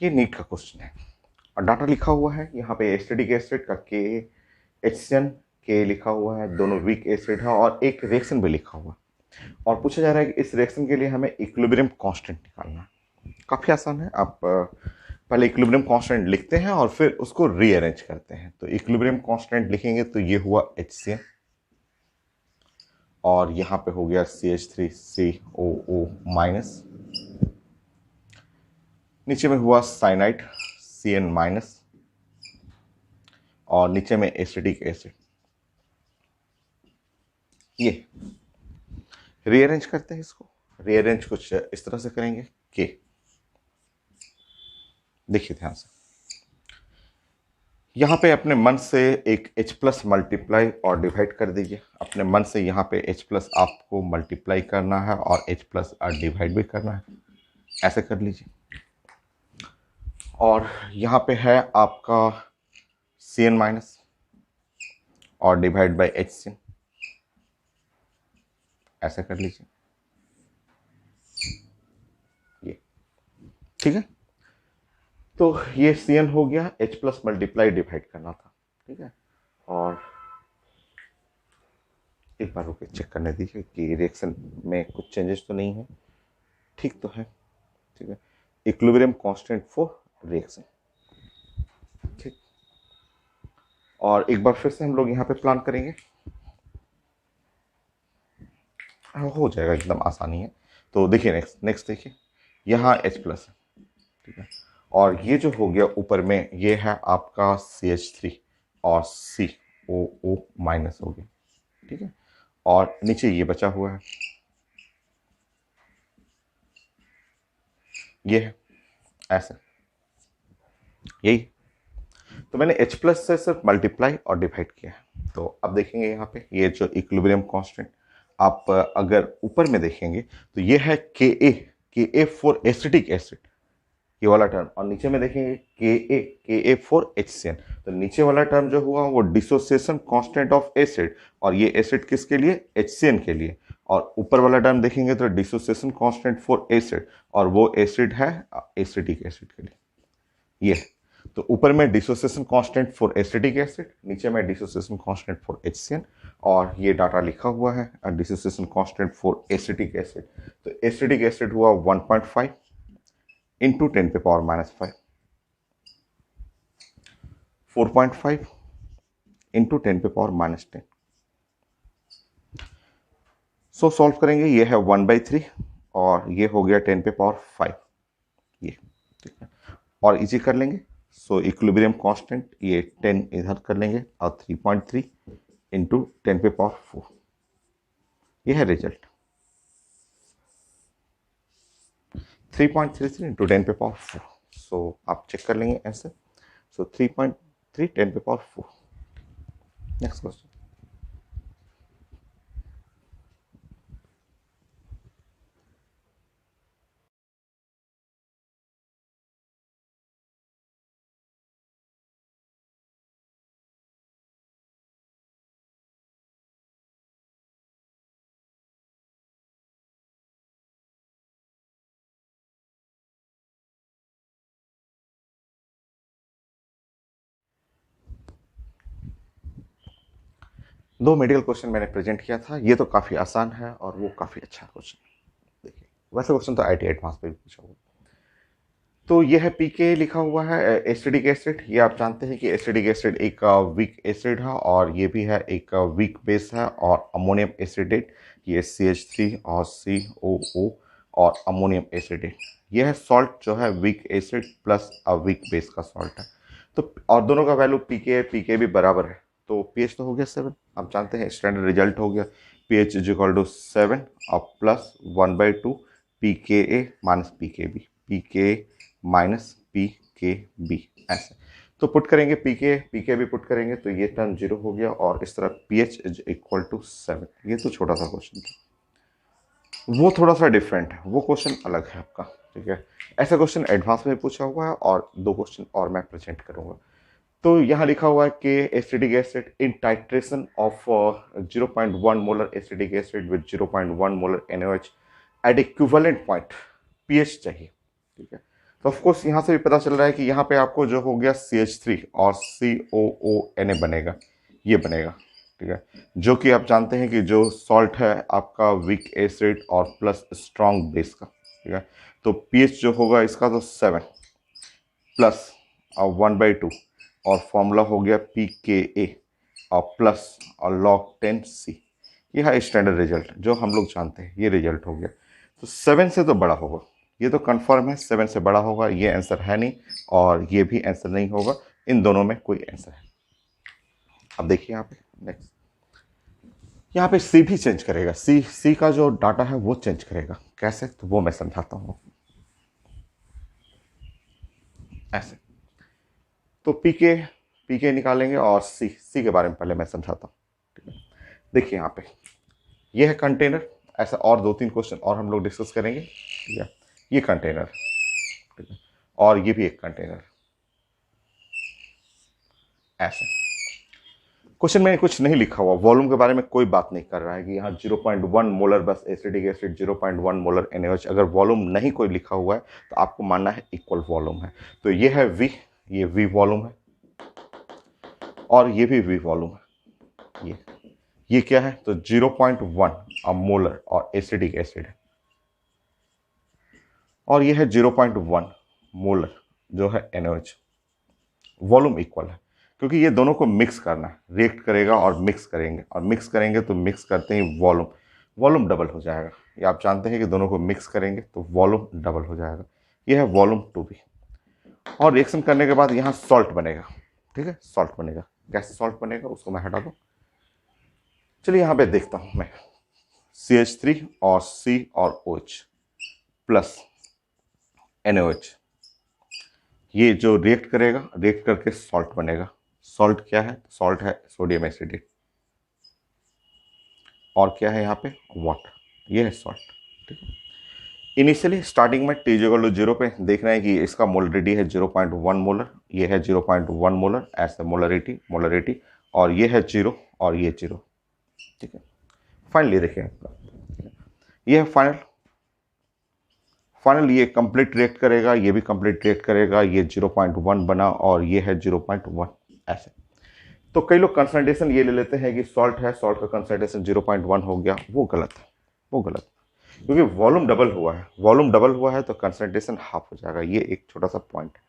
ये नीट का क्वेश्चन है और डाटा लिखा हुआ है यहाँ पे एसिटिक एसिड का के HCN के लिखा हुआ है, दोनों वीक एसिड है और एक रिएक्शन भी लिखा हुआ है और पूछा जा रहा है कि इस रिएक्शन के लिए हमें इक्विलिब्रियम कांस्टेंट निकालना है। काफ़ी आसान है। आप पहले इक्विलिब्रियम कांस्टेंट लिखते हैं और फिर उसको रीअरेंज करते हैं। तो इक्विलिब्रियम कांस्टेंट लिखेंगे तो ये हुआ HCN और यहाँ पे हो गया CH3COO माइनस, नीचे में हुआ साइनाइड CN माइनस और नीचे में एसिटिक एसिड। ये रीअरेंज करते हैं, इसको रीअरेंज कुछ इस तरह से करेंगे के, देखिए ध्यान से, यहाँ पे अपने मन से एक H प्लस मल्टीप्लाई और डिवाइड कर दीजिए। अपने मन से यहाँ पे H प्लस आपको मल्टीप्लाई करना है और H प्लस डिवाइड भी करना है, ऐसे कर लीजिए। और यहाँ पे है आपका CN माइनस और डिवाइड बाई HCN, ऐसे कर लीजिए। ये ठीक है। तो ये CN हो गया, H प्लस मल्टीप्लाई डिवाइड करना था, ठीक है। और एक बार रुके चेक करने दीजिए कि रिएक्शन में कुछ चेंजेस तो नहीं है, ठीक तो है, ठीक है। इक्विलिब्रियम कांस्टेंट फॉर रिएक्शन, ठीक। और एक बार फिर से हम लोग यहाँ पे प्लान करेंगे, हो जाएगा, एकदम आसानी है। तो देखिए नेक्स्ट देखिए, यहाँ H प्लस है, ठीक है। और ये जो हो गया ऊपर में, ये है आपका CH3 और COO माइनस हो गया, ठीक है। और नीचे ये बचा हुआ है, ये है ऐसे, यही। तो मैंने H प्लस से सिर्फ मल्टीप्लाई और डिवाइड किया है। तो अब देखेंगे यहाँ पे ये जो इक्विलिब्रियम कांस्टेंट, आप अगर ऊपर में देखेंगे तो ये है के ए फॉर एसिटिक एसिड, ये वाला टर्म, और नीचे में देखेंगे के ए फॉर HCN। तो नीचे वाला टर्म जो हुआ वो डिसोसिएशन कांस्टेंट ऑफ एसिड, और ये एसिड किसके लिए, HCN के लिए। और ऊपर वाला टर्म देखेंगे तो डिसोसिएशन कांस्टेंट फॉर एसिड, और वो एसिड है एसिटिक एसिड के लिए, ये। तो ऊपर में dissociation constant for acetic acid, नीचे में डिसोसिएशन कांस्टेंट फॉर HCN, और ये डाटा लिखा हुआ है dissociation constant for acetic acid. तो एसिटिक एसिड हुआ 1.5 इंटू 10 पे पावर माइनस 5, 4.5 इंटू 10 पे पावर माइनस 10। सो सॉल्व करेंगे, ये है 1/3 और ये हो गया 10 पे पावर 5, ये, ठीक है। और इजी कर लेंगे, सो इक्विलिब्रियम कांस्टेंट ये 10 इधर कर लेंगे और 3.3 इंटू 10 पे पावर 4, ये है रिजल्ट, 3.33 इंटू 10 पे पावर 4। सो आप चेक कर लेंगे ऐसे, सो 3.3 10 पे पावर 4। Next question. दो मेडिकल क्वेश्चन मैंने प्रेजेंट किया था, ये तो काफ़ी आसान है और वो काफ़ी अच्छा क्वेश्चन है। देखिए वैसे क्वेश्चन तो IIT एडवांस पे भी पूछा हुआ। तो ये है पीके लिखा हुआ है एसिडिक एसिड, ये आप जानते हैं कि एसिडिक एसिड एक वीक एसिड है और ये भी है एक वीक बेस है, और अमोनियम एसिडेट, ये CH3 और COO और अमोनियम एसिडेट, ये है सॉल्ट जो है weak acid plus weak base का सॉल्ट है। तो और दोनों का वैल्यू पीके भी बराबर है, तो पीएच तो हो गया 7, आप जानते हैं स्टैंडर्ड रिजल्ट हो गया पीएच इज इक्वल टू 7 और प्लस 1/2 PKA माइनस पीके माइनस PKB, ऐसे। तो पुट करेंगे पीके भी पुट करेंगे तो ये टर्म 0 हो गया, और इस तरह पीएच इज इक्वल टू 7। ये तो छोटा सा क्वेश्चन था, वो थोड़ा सा डिफरेंट है, वो क्वेश्चन अलग है आपका, ठीक है। ऐसा क्वेश्चन एडवांस में पूछा हुआ है और दो क्वेश्चन और मैं प्रेजेंट करूंगा। तो यहाँ लिखा हुआ है कि acidic acid in titration of 0.1 molar acidic acid with 0.1 molar NaOH at equivalent point, pH चाहिए, ठीक है। तो ऑफकोर्स यहाँ से भी पता चल रहा है कि यहाँ पे आपको जो हो गया CH3 और COONA बनेगा, ये बनेगा, ठीक है। जो कि आप जानते हैं कि जो सॉल्ट है आपका वीक एसिड और प्लस स्ट्रॉन्ग बेस का, ठीक है। तो पीएच जो होगा इसका तो 7 प्लस 1/2 और फॉर्मूला हो गया PKA और प्लस और log 10C। ये है स्टैंडर्ड रिजल्ट जो हम लोग जानते हैं, ये रिजल्ट हो गया। तो 7 से तो बड़ा होगा, ये तो कंफर्म है 7 से बड़ा होगा, ये आंसर है नहीं और ये भी आंसर नहीं होगा, इन दोनों में कोई आंसर है। अब देखिए यहाँ पे नेक्स्ट, यहाँ पे सी भी चेंज करेगा, सी का जो डाटा है वो चेंज करेगा। कैसे, तो वो मैं समझाता हूँ। ऐसे तो पीके निकालेंगे और सी के बारे में पहले मैं समझाता हूँ, ठीक है। देखिए यहाँ पे ये है कंटेनर, ऐसा और 2-3 क्वेश्चन और हम लोग डिस्कस करेंगे, ठीक है। ये कंटेनर, ठीक है, और ये भी एक कंटेनर। ऐसे क्वेश्चन में कुछ नहीं लिखा हुआ, वॉल्यूम के बारे में कोई बात नहीं कर रहा है कि यहाँ 0.1 मोलर बस एसिडिक एसिड, 0.1 मोलर NaOH। अगर वॉल्यूम नहीं कोई लिखा हुआ है तो आपको मानना है इक्वल वॉल्यूम है। तो ये है V, ये V वॉल्यूम है और ये भी V वॉल्यूम है। ये क्या है, तो 0.1 मोलर और एसिडिक एसिड है, और ये है 0.1 मोलर जो है NaOH। वॉल्यूम इक्वल है क्योंकि ये दोनों को मिक्स करना है, रिएक्ट करेगा और मिक्स करेंगे, और मिक्स करेंगे तो मिक्स करते ही वॉल्यूम डबल हो जाएगा। ये आप जानते हैं कि दोनों को मिक्स करेंगे तो वॉल्यूम डबल हो जाएगा। ये है वॉल्यूम 2B। और रिएक्शन करने के बाद यहाँ सॉल्ट बनेगा, ठीक है, सॉल्ट बनेगा। कैसे सॉल्ट बनेगा उसको मैं हटा दूँ। चलिए यहाँ पे देखता हूँ मैं, CH3 और C और OH प्लस NaOH, ये जो रिएक्ट करेगा, रिएक्ट करके सॉल्ट बनेगा। सॉल्ट क्या है, सॉल्ट है सोडियम एसिडेट, और क्या है यहाँ पे, वाटर, ये है सॉल्ट, ठीक है। इनिशियली स्टार्टिंग में T = 0 पे देख रहे हैं कि इसका मोलरिटी है 0.1 मोलर, ये है 0.1 मोलर एज ए मोलरिटी, और ये है 0 और ये 0, ठीक है। फाइनली देखिए ये है फाइनल ये कंप्लीट रिएक्ट करेगा, ये भी कंप्लीट रिएक्ट करेगा, ये 0.1 बना और ये है 0.1। ऐसे तो कई लोग कंसंट्रेशन ये ले लेते हैं कि सॉल्ट है, सॉल्ट का कंसंट्रेशन 0.1 हो गया, वो गलत है, वो गलत, क्योंकि वॉल्यूम डबल हुआ है तो कंसंट्रेशन हाफ हो जाएगा। ये एक छोटा सा पॉइंट है।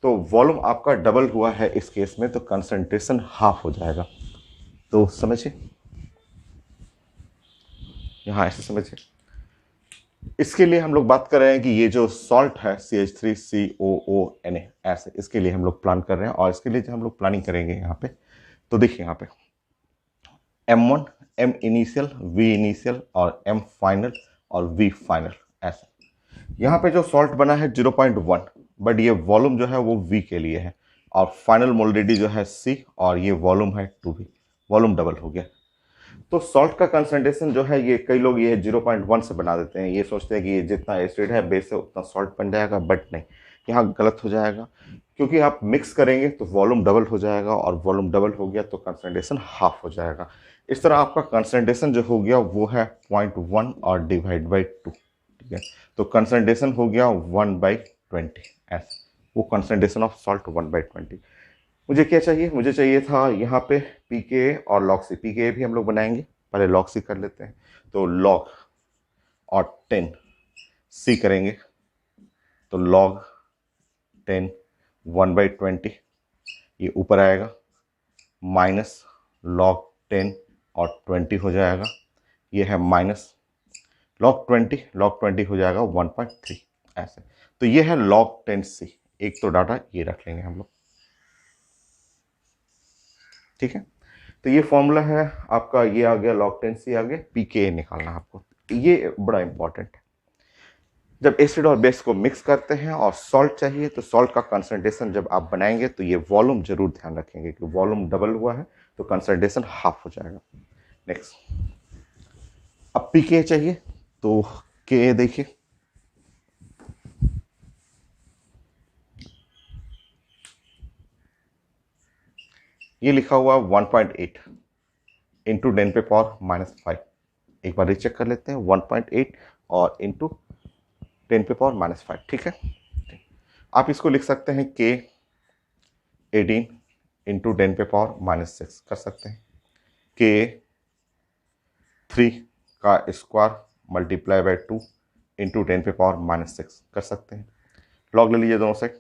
तो वॉल्यूम आपका डबल हुआ है इस केस में तो कंसंट्रेशन हाफ हो जाएगा। तो समझिए, यहाँ ऐसे समझिए। इसके लिए हम लोग बात कर रहे हैं कि ये जो सॉल्ट है CH3COONA, ऐसे इसके लिए हम लोग प्लान कर रहे हैं, और इसके लिए जो हम लोग प्लानिंग करेंगे यहाँ पे, तो देखिए यहाँ पे M1, M initial, V initial और M फाइनल और V फाइनल। ऐसे यहाँ पे जो सॉल्ट बना है 0.1, बट ये वॉल्यूम जो है वो V के लिए है, और फाइनल मोलरिटी जो है C, और ये वॉल्यूम है 2V, वॉल्यूम डबल हो गया। तो सॉल्ट का कंसंट्रेशन जो है, ये कई लोग ये 0.1 से बना देते हैं, ये सोचते हैं कि ये जितना एसिड है बेस से उतना सॉल्ट बन जाएगा, बट नहीं, यहाँ गलत हो जाएगा, क्योंकि आप मिक्स करेंगे तो वॉल्यूम डबल हो जाएगा, और वॉल्यूम डबल हो गया तो कंसंट्रेशन हाफ हो जाएगा। इस तरह आपका कंसंट्रेशन जो हो गया वो है 0.1 और डिवाइड बाई 2, ठीक है। तो कंसंट्रेशन हो गया 1/20, ऐसे वो कंसंट्रेशन ऑफ सॉल्ट 1/20। मुझे क्या चाहिए, मुझे चाहिए था यहाँ पे PKA और log C। PKA भी हम लोग बनाएंगे, पहले log C कर लेते हैं। तो log और 10 C करेंगे, तो log 10 1/20, ये ऊपर आएगा, माइनस log 10 और 20 हो जाएगा, ये है माइनस log 20 हो जाएगा 1.3, ऐसे। तो ये है log 10C। एक तो डाटा ये रख लेंगे हम लोग, ठीक है। तो ये फॉर्मूला है आपका, ये आ गया log 10C आ गया। PKA निकालना आपको, ये बड़ा इंपॉर्टेंट है। जब एसिड और बेस को मिक्स करते हैं और सॉल्ट चाहिए, तो सॉल्ट का कंसंट्रेशन जब आप बनाएंगे तो ये वॉल्यूम जरूर ध्यान रखेंगे कि वॉल्यूम डबल हुआ है तो कंसंट्रेशन हाफ हो जाएगा। नेक्स्ट, अब PKA चाहिए, तो KA देखिए, ये लिखा हुआ 1.8 इंटू 10⁻⁻5। एक बार रीचेक कर लेते हैं, 1.8 और इंटू 10⁻⁻5, ठीक है। आप इसको लिख सकते हैं के 18 इंटू 10⁻⁻6 कर सकते हैं, के 3 का स्क्वायर मल्टीप्लाई बाय 2 इंटू 10⁻⁻6 कर सकते हैं। लॉग ले लीजिए दोनों साइड।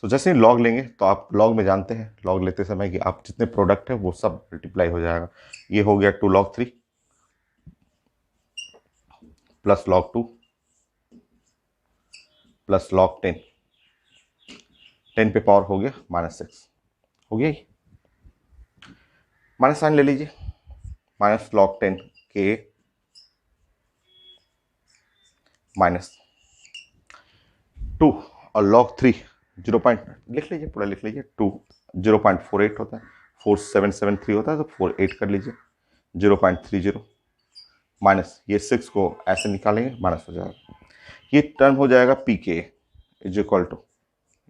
तो जैसे ही लॉग लेंगे तो आप लॉग में जानते हैं लॉग लेते समय कि आप जितने प्रोडक्ट है वो सब मल्टीप्लाई हो जाएगा। ये हो गया 2 log 3 plus log 2 plus log 10, 10 पे पावर हो गया -6, हो गया ये। माइनस साइन ले लीजिए, माइनस log 10 के माइनस 2 और log 3 लिख लीजिए, पूरा लिख लीजिए। 2 0.48 होता है, 4773 होता है, तो 48 कर लीजिए। 0.30 माइनस ये 6 को ऐसे निकालेंगे, माइनस हो जाएगा। ये टर्म हो जाएगा पी के इज इक्वल टू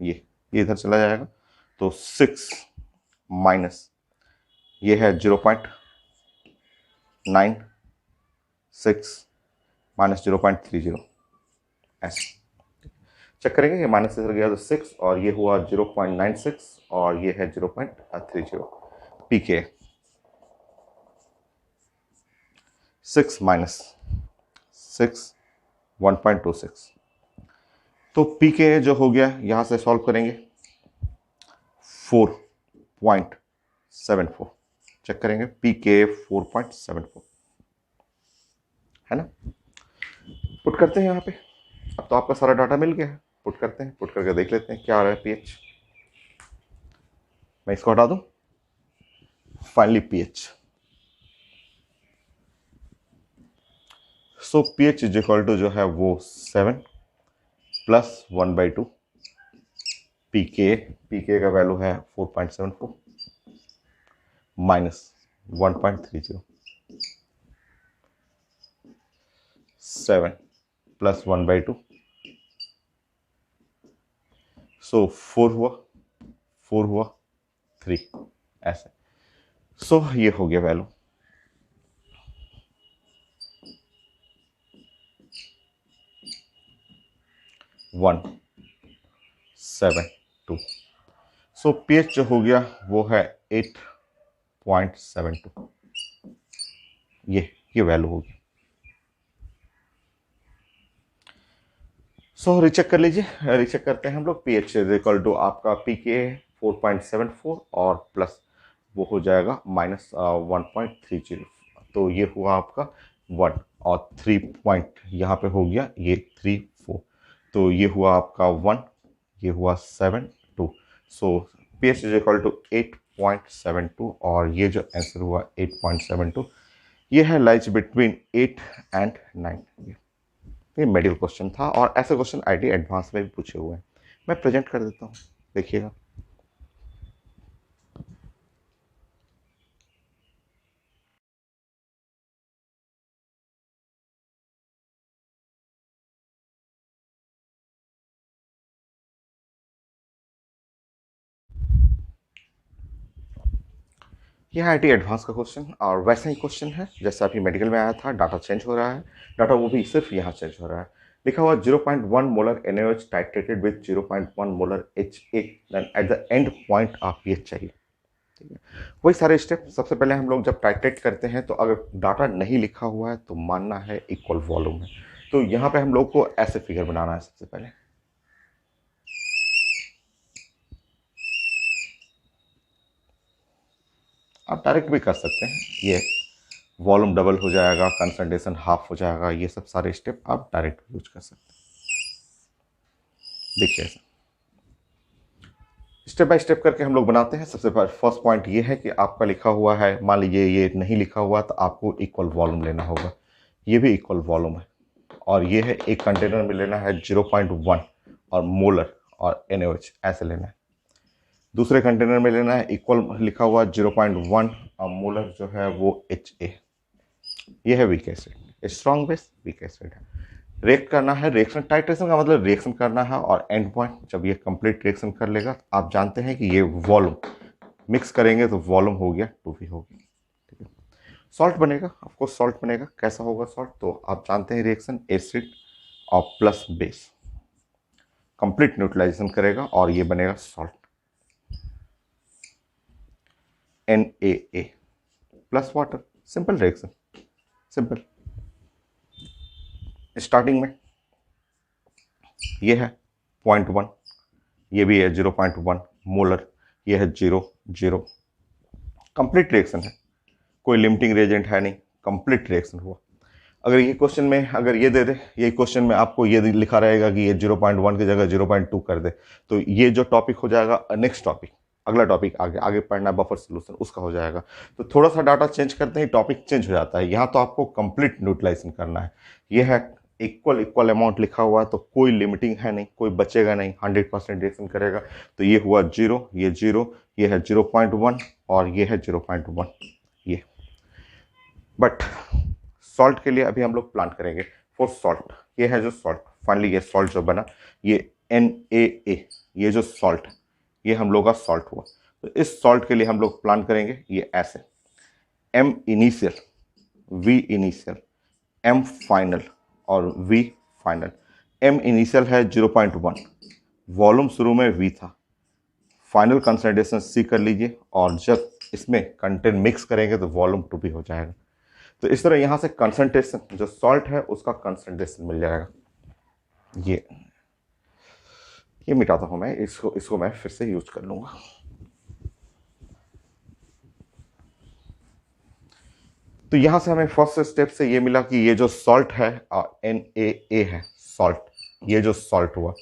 ये इधर चला जाएगा, तो 6 माइनस ये है 0.96 माइनस 0.30 ऐसे चेक करेंगे। ये माइनस इधर गया तो 6 और ये हुआ 0.96 और ये है 0.30 पी के 6 माइनस 6 1.26। तो पी के जो हो गया यहां से सॉल्व करेंगे 4.74 चेक करेंगे, पी के 4.74 है ना। पुट करते हैं यहाँ पे। अब तो आपका सारा डाटा मिल गया है, पुट करते हैं, पुट करके देख लेते हैं क्या आ रहा है पीएच। मैं इसको हटा दूं, finally pH. So pH is equal to जो है वो 7 प्लस 1/2 पीके का वैल्यू है 4.74 माइनस 1.30 7 प्लस 1/2 सो 4 हुआ 3 ऐसे। सो ये हो गया वैल्यू 1.72। सो पीएच जो हो गया वो है 8.72। ये वैल्यू होगी। सो रीचेक कर लीजिए, रीचेक करते हैं हम लोग। पीएच इज इक्वल टू आपका पीके 4.74 और प्लस वो हो जाएगा माइनस 1.30, तो ये हुआ आपका 1 और 3 पॉइंट यहाँ पे हो गया ये 3 4, तो ये हुआ आपका 1, ये हुआ 7 2। So pH is equal to 8.72 और ये जो आंसर हुआ 8.72 ये है लाइज बिटवीन 8 एंड 9। ये मेडिकल क्वेश्चन था और ऐसे क्वेश्चन आईटी एडवांस में भी पूछे हुए हैं। मैं प्रेजेंट कर देता हूँ, देखिएगा। यह आईटी एडवांस का क्वेश्चन और वैसा ही क्वेश्चन है जैसा अभी मेडिकल में आया था। डाटा चेंज हो रहा है, डाटा वो भी सिर्फ यहाँ चेंज हो रहा है। लिखा हुआ 0.1 molar NaOH titrated with 0.1 molar HA, then at the end point आप पीएच चाहिए। ठीक है, वही सारे स्टेप। सबसे पहले हम लोग जब टाइट्रेट करते हैं तो अगर डाटा नहीं लिखा हुआ है तो मानना है इक्वल वॉल्यूम है। तो यहाँ पे हम लोग को ऐसे फिगर बनाना है। सबसे पहले आप डायरेक्ट भी कर सकते हैं, ये वॉल्यूम डबल हो जाएगा, कंसंट्रेशन हाफ हो जाएगा, ये सब सारे स्टेप आप डायरेक्ट यूज कर सकते हैं। देखिए स्टेप बाय स्टेप करके हम लोग बनाते हैं। सबसे फर्स्ट पॉइंट ये है कि आपका लिखा हुआ है, मान लीजिए ये नहीं लिखा हुआ तो आपको इक्वल वॉल्यूम लेना होगा। ये भी इक्वल वॉल्यूम है और ये है एक कंटेनर में लेना है 0.1 और मोलर और NaOH ऐसे लेना है। दूसरे कंटेनर में लेना है इक्वल लिखा हुआ 0.1 और मोलर जो है वो HA। ये है weak acid, strong base weak acid है। रिएक्ट करना है, रिएक्शन टाइट्रेशन का मतलब रिएक्शन करना है और एंड पॉइंट जब ये कंप्लीट रिएक्शन कर लेगा आप जानते हैं कि ये वॉल्यूम मिक्स करेंगे तो वॉल्यूम हो गया 2V होगी। ठीक है, सॉल्ट बनेगा, आपको सॉल्ट बनेगा। कैसा होगा सॉल्ट, तो आप जानते हैं रिएक्शन एसिड और प्लस बेस, कंप्लीट न्यूट्रलाइजेशन करेगा और ये बनेगा salt, NaA plus water. Simple reaction, simple. Starting में ये है 0.1, ये भी है 0.1 मोलर, ये है 0 कंप्लीट रिएक्शन है, कोई लिमिटिंग रिएजेंट है नहीं, कंप्लीट रिएक्शन हुआ। अगर ये क्वेश्चन में अगर ये दे दे, ये क्वेश्चन में आपको ये लिखा रहेगा कि ये 0.1 की जगह 0.2 कर दे, तो ये जो टॉपिक हो जाएगा नेक्स्ट टॉपिक, अगला टॉपिक आगे आगे पढ़ना बफर सोल्यूशन उसका हो जाएगा। तो थोड़ा सा डाटा चेंज करते ही टॉपिक चेंज हो जाता है। यहाँ तो आपको कंप्लीट न्यूट्रलाइजेशन करना है। ये है इक्वल इक्वल अमाउंट लिखा हुआ है, तो कोई लिमिटिंग है नहीं, कोई बचेगा नहीं, 100% रिएक्शन करेगा। तो ये हुआ 0, ये 0, ये है 0.1 और ये है 0.1 ये। बट सॉल्ट के लिए अभी हम लोग प्लान करेंगे फॉर सॉल्ट। ये है जो सॉल्ट, फाइनली ये सॉल्ट जो बना, ये NaA, ये जो सॉल्ट, ये हम लोग का सॉल्ट हुआ। तो इस सॉल्ट के लिए हम लोग प्लान करेंगे ये ऐसे, M initial, V initial, M final और V फाइनल। M इनिशियल है 0.1, वॉल्यूम शुरू में V था, फाइनल कंसंट्रेशन C कर लीजिए, और जब इसमें कंटेंट मिक्स करेंगे तो वॉल्यूम 2 भी हो जाएगा। तो इस तरह यहां से कंसंट्रेशन जो सॉल्ट है उसका कंसंट्रेशन मिल जाएगा। ये मिटाता हूं मैं, इसको मैं फिर से यूज कर लूंगा। तो यहां से हमें फर्स्ट स्टेप से ये मिला कि ये जो सॉल्ट है NaA है सॉल्ट, ये जो सॉल्ट हुआ,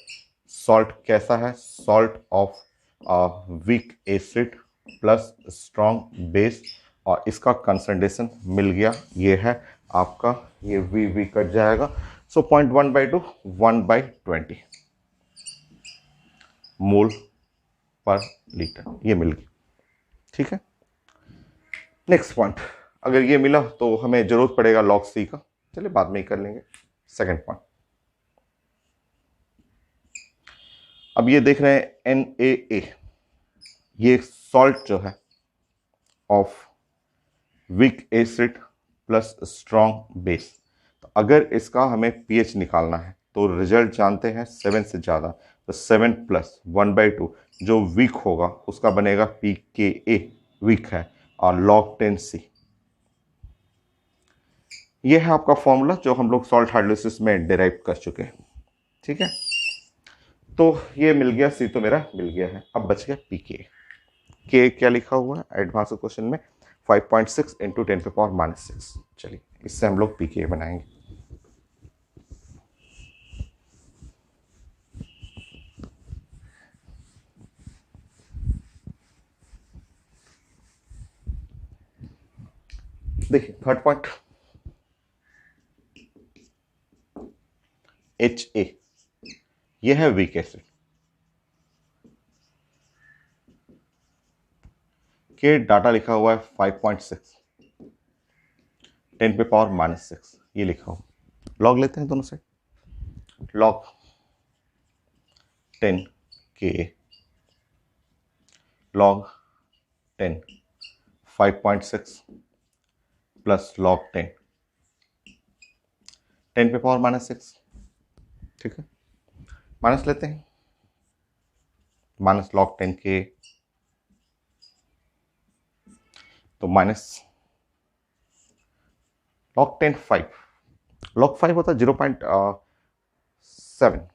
सॉल्ट कैसा है, salt of weak acid plus strong base, और इसका कंसंट्रेशन मिल गया, ये है आपका, ये V कट जाएगा। सो 0.1/2 1/20 मोल पर लीटर, ये मिल गया। ठीक है, नेक्स्ट पॉइंट, अगर ये मिला तो हमें जरूरत पड़ेगा log C का, चलिए बाद में ही कर लेंगे। सेकंड पॉइंट, अब ये देख रहे हैं NaA, ये सॉल्ट जो है of weak acid plus strong base. तो अगर इसका हमें pH निकालना है तो रिजल्ट जानते हैं 7 से ज़्यादा, तो 7 + 1/2 जो वीक होगा उसका बनेगा pKa, वीक है, और log 10C। ये है आपका फॉर्मूला जो हम लोग सॉल्ट हाइड्रोलिसिस में डिराइव कर चुके हैं। ठीक है, तो ये मिल गया, C तो मेरा मिल गया है। अब बच गया pK। K क्या लिखा हुआ है एडवांस क्वेश्चन में, 5.6 × 10⁻⁻6। चलिए इससे हम लोग pK बनाएंगे। देखिए थर्ड पॉइंट, HA, ये है वीक एसिड, के डाटा लिखा हुआ है 5.6 10⁻⁻6, ये लिखा हुआ। लॉग लेते हैं दोनों से, log 10 Ka, log 10 5.6 plus log 10 10⁻⁻6। ठीक है, माइनस लेते हैं, माइनस लॉग 10 Ka, तो माइनस लॉग 10 5, लॉग 5 होता है 0.7,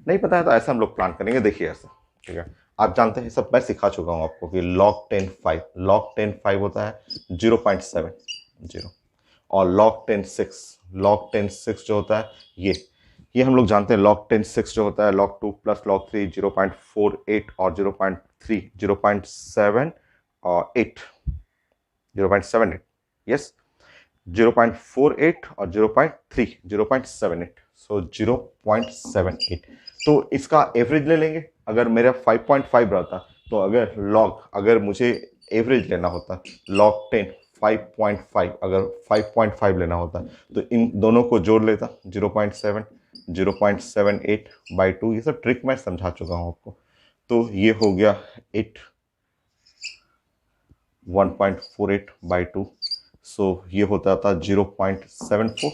नहीं पता है तो ऐसा हम लोग प्लान करेंगे। देखिए ऐसा, ठीक है, आप जानते हैं सब मैं सिखा चुका हूं आपको कि log 10 5, log 10 5 होता है 0.70, और log 10 6, log 10 6 जो होता है ये हम लोग जानते हैं। log 10 6 जो होता है log 2 + log 3 0.48 और 0.3 0.7 और 8 0.78, यस 0.48 और 0.3 0.78, सो 0.78। तो इसका एवरेज ले लेंगे। अगर मेरा 5.5 रहता तो अगर मुझे एवरेज लेना होता log 10 5.5, अगर 5.5 लेना होता तो इन दोनों को जोड़ लेता 0.7 0.78/2। ये सब ट्रिक मैं समझा चुका हूँ आपको। तो ये हो गया 8 1.48/2, सो ये होता था 0.74,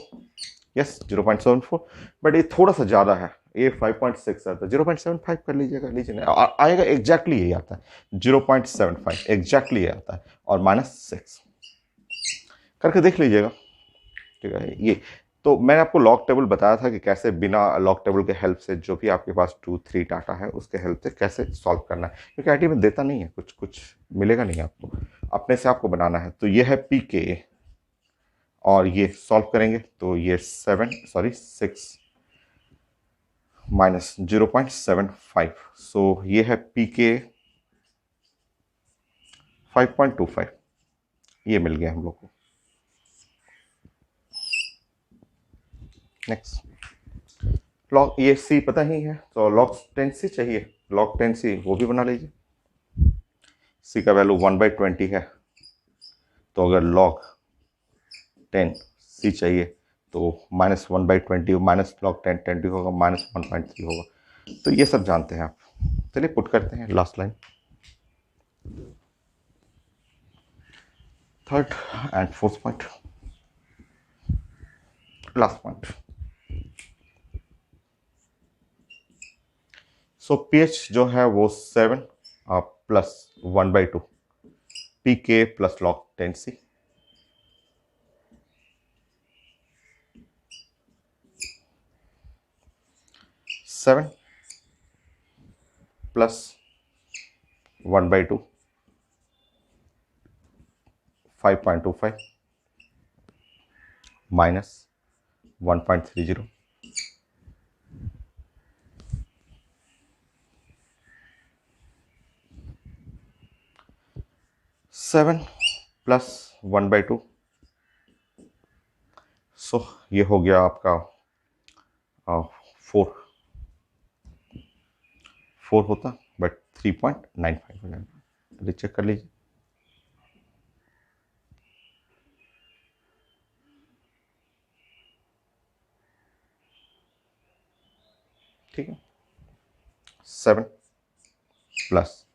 यस 0.74, बट ये थोड़ा सा ज़्यादा है, ये 5.6 है, तो 0.75 कर लीजिएगा, लीजिए ना, आएगा एग्जैक्टली यही आता है 0.75, एग्जैक्टली ये आता है, और -6 करके देख लीजिएगा। ठीक है, ये तो मैंने आपको लॉग टेबल बताया था कि कैसे बिना लॉग टेबल के हेल्प से, जो भी आपके पास 2-3 डाटा है उसके हेल्प से कैसे सॉल्व करना है, क्योंकि आईटी में देता नहीं है, कुछ कुछ मिलेगा नहीं आपको, अपने से आपको बनाना है। तो ये है पी के, और ये सॉल्व करेंगे तो ये 6 माइनस 0.75, सो ये है पी के 5.25, ये मिल गया हम लोग को। नेक्स्ट, लॉग, ये सी पता ही है, तो लॉग 10 सी चाहिए, लॉग 10 सी वो भी बना लीजिए। सी का वैल्यू 1/20 है, तो अगर लॉग 10 सी चाहिए तो -1/20, माइनस लॉग 10 होगा, -1.3 होगा, तो ये सब जानते हैं आप। चलिए पुट करते हैं last line, third and fourth point, last point. So pH जो है वो 7 प्लस 1/2 पी के प्लस लॉग 10 सी, 7 प्लस 1/2 5.25 माइनस 1.30, 7 प्लस 1/2, सो ये हो गया आपका 4 होता, बट 3.95 हो जाएगा, चेक कर लीजिए। ठीक है, 7 प्लस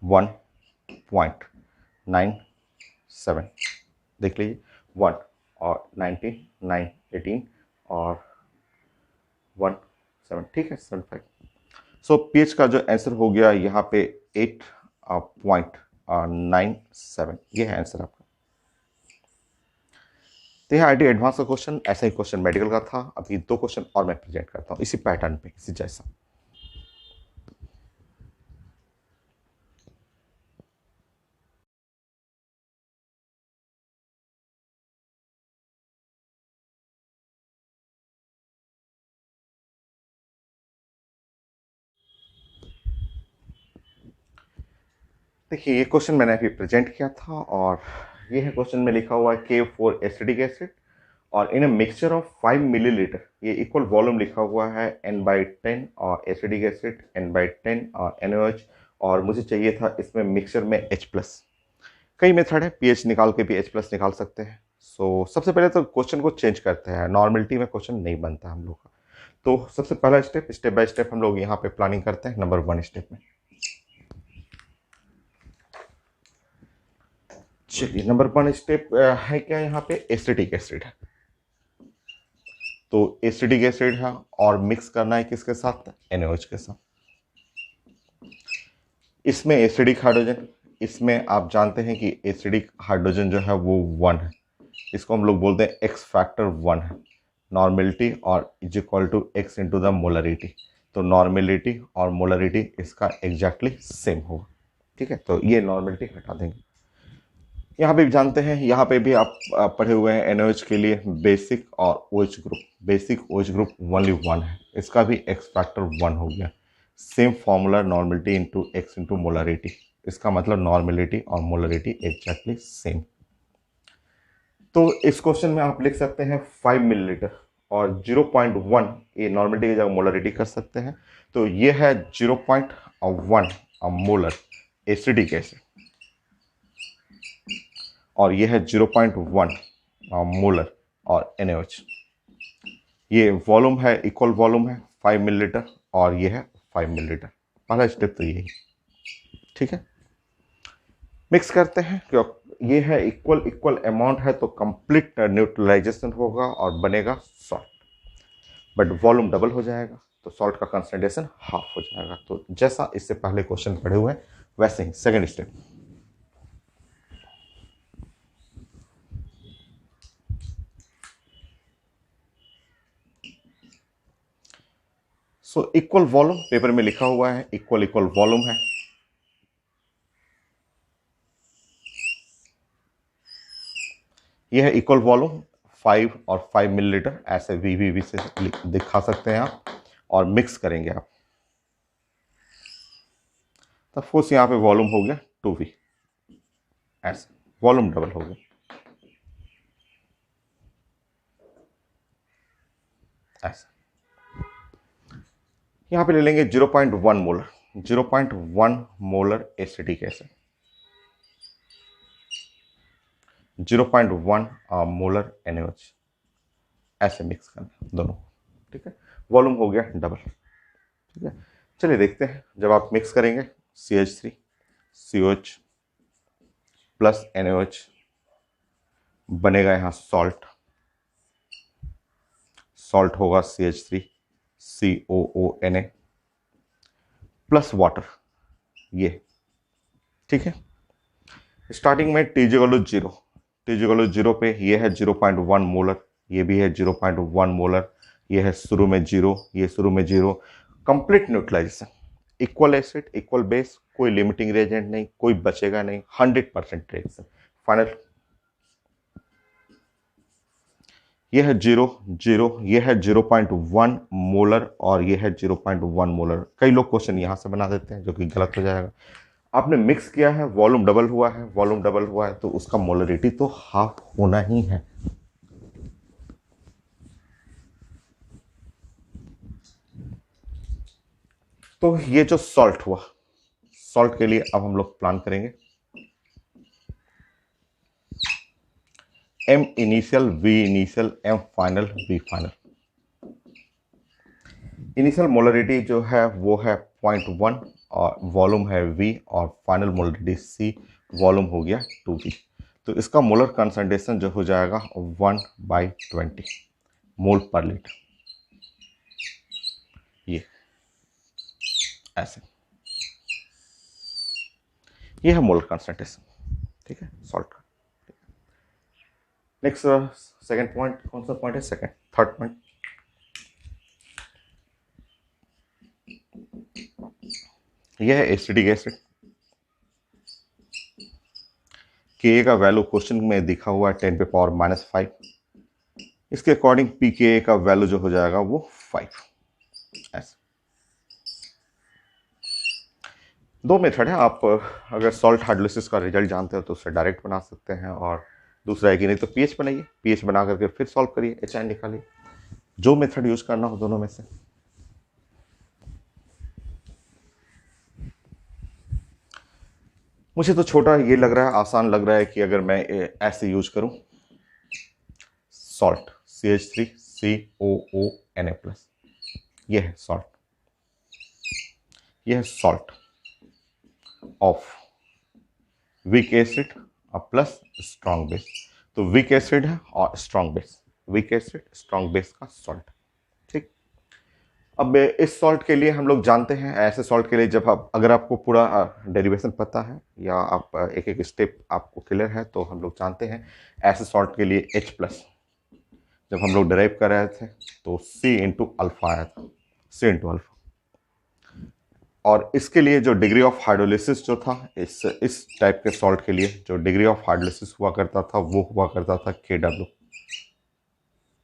1.97, देख लीजिए, 1 और 19, और 1 7, ठीक है 75। सो पीएच का जो आंसर हो गया यहाँ पे 8.97, ये है आंसर आपका। तो यह आईटी एडवांस का क्वेश्चन, ऐसा ही क्वेश्चन मेडिकल का था। अभी 2 क्वेश्चन और मैं प्रेजेंट करता हूँ इसी पैटर्न पे, इसी जैसा। देखिए, ये क्वेश्चन मैंने अभी प्रेजेंट किया था, और ये है क्वेश्चन में लिखा हुआ है के फॉर एसिडिक एसिड और इन अ मिक्सचर ऑफ 5 मिलीलीटर, ये इक्वल वॉल्यूम लिखा हुआ है n/10, और एसिडिक एसिड n/10 और NaOH, और मुझे चाहिए था इसमें मिक्सचर में H+। कई मेथड है, पीएच निकाल के भी H+ निकाल सकते हैं। सो सबसे पहले तो क्वेश्चन को चेंज करते हैं, नॉर्मलिटी में क्वेश्चन नहीं बनता हम लोग का। तो सबसे पहला स्टेप बाय स्टेप हम लोग यहाँ पे प्लानिंग करते हैं। नंबर 1 स्टेप में, चलिए नंबर 1 स्टेप है क्या, यहाँ पे एसिटिक एसिड है, तो एसिटिक एसिड है और मिक्स करना है किसके साथ, NaOH के साथ। इसमें एसिडिक हाइड्रोजन, इसमें आप जानते हैं कि एसिडिक हाइड्रोजन जो है वो 1 है, इसको हम लोग बोलते हैं एक्स फैक्टर 1 है, नॉर्मेलिटी और is equal to X into the molarity, तो नॉर्मेलिटी और मोलरिटी इसका एग्जैक्टली सेम होगा। ठीक है, तो ये नॉर्मेलिटी हटा देंगे। यहाँ पे भी जानते हैं, यहाँ पे भी आप पढ़े हुए हैं NaOH के लिए बेसिक और OH group, basic OH group only 1 है, इसका भी एक्स फैक्टर 1 हो गया। Same formula, normality into x into molarity, इसका मतलब नॉर्मेलिटी और मोलरिटी एग्जैक्टली सेम। तो इस क्वेश्चन में आप लिख सकते हैं 5 मिलीलीटर और 0.1, ये नॉर्मेलिटी की जगह मोलरिटी कर सकते हैं, तो ये है 0.1 मोलर एसिडिक एसिड, और ये है 0.1 मोलर और NaOH। ये वॉल्यूम है, इक्वल वॉल्यूम है 5 मिलीलीटर, और ये है 5 मिलीलीटर। पहला स्टेप तो यही, ठीक है। मिक्स करते हैं क्योंकि ये है इक्वल इक्वल अमाउंट है तो कंप्लीट न्यूट्रलाइजेशन होगा और बनेगा सॉल्ट। बट वॉल्यूम डबल हो जाएगा तो सॉल्ट का कंसंट्रेशन हाफ हो जाएगा। तो जैसा इससे पहले क्वेश्चन पढ़े हुए हैं वैसे ही second step. So equal volume paper में लिखा हुआ है, इक्वल इक्वल वॉल्यूम है। यह है इक्वल वॉल्यूम 5 और 5 मिलीलीटर, ऐसे वी से दिखा सकते हैं आप। और मिक्स करेंगे आप तो फोर्स यहाँ पे वॉल्यूम हो गया 2V, ऐसे वॉल्यूम डबल हो गया ऐसे। यहाँ पे ले लेंगे 0.1 molar, 0.1 molar acetic acid, 0.1 molar NaOH, ऐसे मिक्स करना दोनों। ठीक है, वॉल्यूम हो गया डबल। ठीक है, चलिए देखते हैं। जब आप मिक्स करेंगे CH3 COH प्लस NaOH बनेगा यहाँ सॉल्ट। सॉल्ट होगा CH3 COONA प्लस वाटर, ये। ठीक है, स्टार्टिंग में T=0 पे ये है 0.1 मोलर, ये भी है 0.1 मोलर, ये है शुरू में 0, ये शुरू में 0। Complete neutralization, equal acid equal base, कोई लिमिटिंग रिएजेंट नहीं, कोई बचेगा नहीं, 100% रिएक्शन फाइनल। ये है 0 0, ये है 0.1 मोलर और ये है 0.1 मोलर। कई लोग क्वेश्चन यहाँ से बना देते हैं जो कि गलत हो जाएगा। आपने मिक्स किया है, वॉल्यूम डबल हुआ है, वॉल्यूम डबल हुआ है तो उसका मोलरिटी तो हाफ होना ही है। तो ये जो सॉल्ट हुआ, सॉल्ट के लिए अब हम लोग प्लान करेंगे। M initial, V initial, M final, V final. Initial molarity जो है वो है 0.1 और वॉल्यूम है V और फाइनल मोलरिटी C, वॉल्यूम हो गया 2V। तो इसका मोलर कंसंट्रेशन जो हो जाएगा 1/20 मोल पर लीटर, ये ऐसे। ये है मोलर कंसंट्रेशन। ठीक है, सॉल्ट का। नेक्स्ट सेकंड पॉइंट, कौन सा पॉइंट है? Second, third point. यह है एसिटिक एसिड। Ka का वैल्यू क्वेश्चन में दिखा हुआ है 10⁻⁵। इसके अकॉर्डिंग pKa का वैल्यू जो हो जाएगा वो 5, ऐसे। दो मेथड है, आप अगर सॉल्ट हाइड्रोलिसिस का रिजल्ट जानते हो तो उससे डायरेक्ट बना सकते हैं, और दूसरा है कि नहीं तो पीएच बनाइए, पीएच बना करके फिर सॉल्व करिए, HI निकालिए, जो मेथड यूज करना हो दोनों में से। मुझे तो छोटा ये लग रहा है, आसान लग रहा है कि अगर मैं ऐसे यूज करूं, सॉल्ट CH3 COONA+, ये है सॉल्ट, ये है salt of weak acid plus strong base. तो वीक एसिड है और strong base, weak acid strong base का सॉल्ट। ठीक, अब इस सॉल्ट के लिए हम लोग जानते हैं, ऐसे सॉल्ट के लिए जब आप, अगर आपको पूरा डेरिवेशन पता है या आप एक एक स्टेप आपको क्लियर है तो हम लोग जानते हैं ऐसे सॉल्ट के लिए H+, जब हम लोग डराइव कर रहे थे तो C/अल्फा आया था, C/अल्फा। और इसके लिए जो डिग्री ऑफ हाइड्रोलिसिस जो था इस टाइप के सॉल्ट के लिए जो डिग्री ऑफ हाइड्रोलिसिस हुआ करता था वो हुआ करता था KW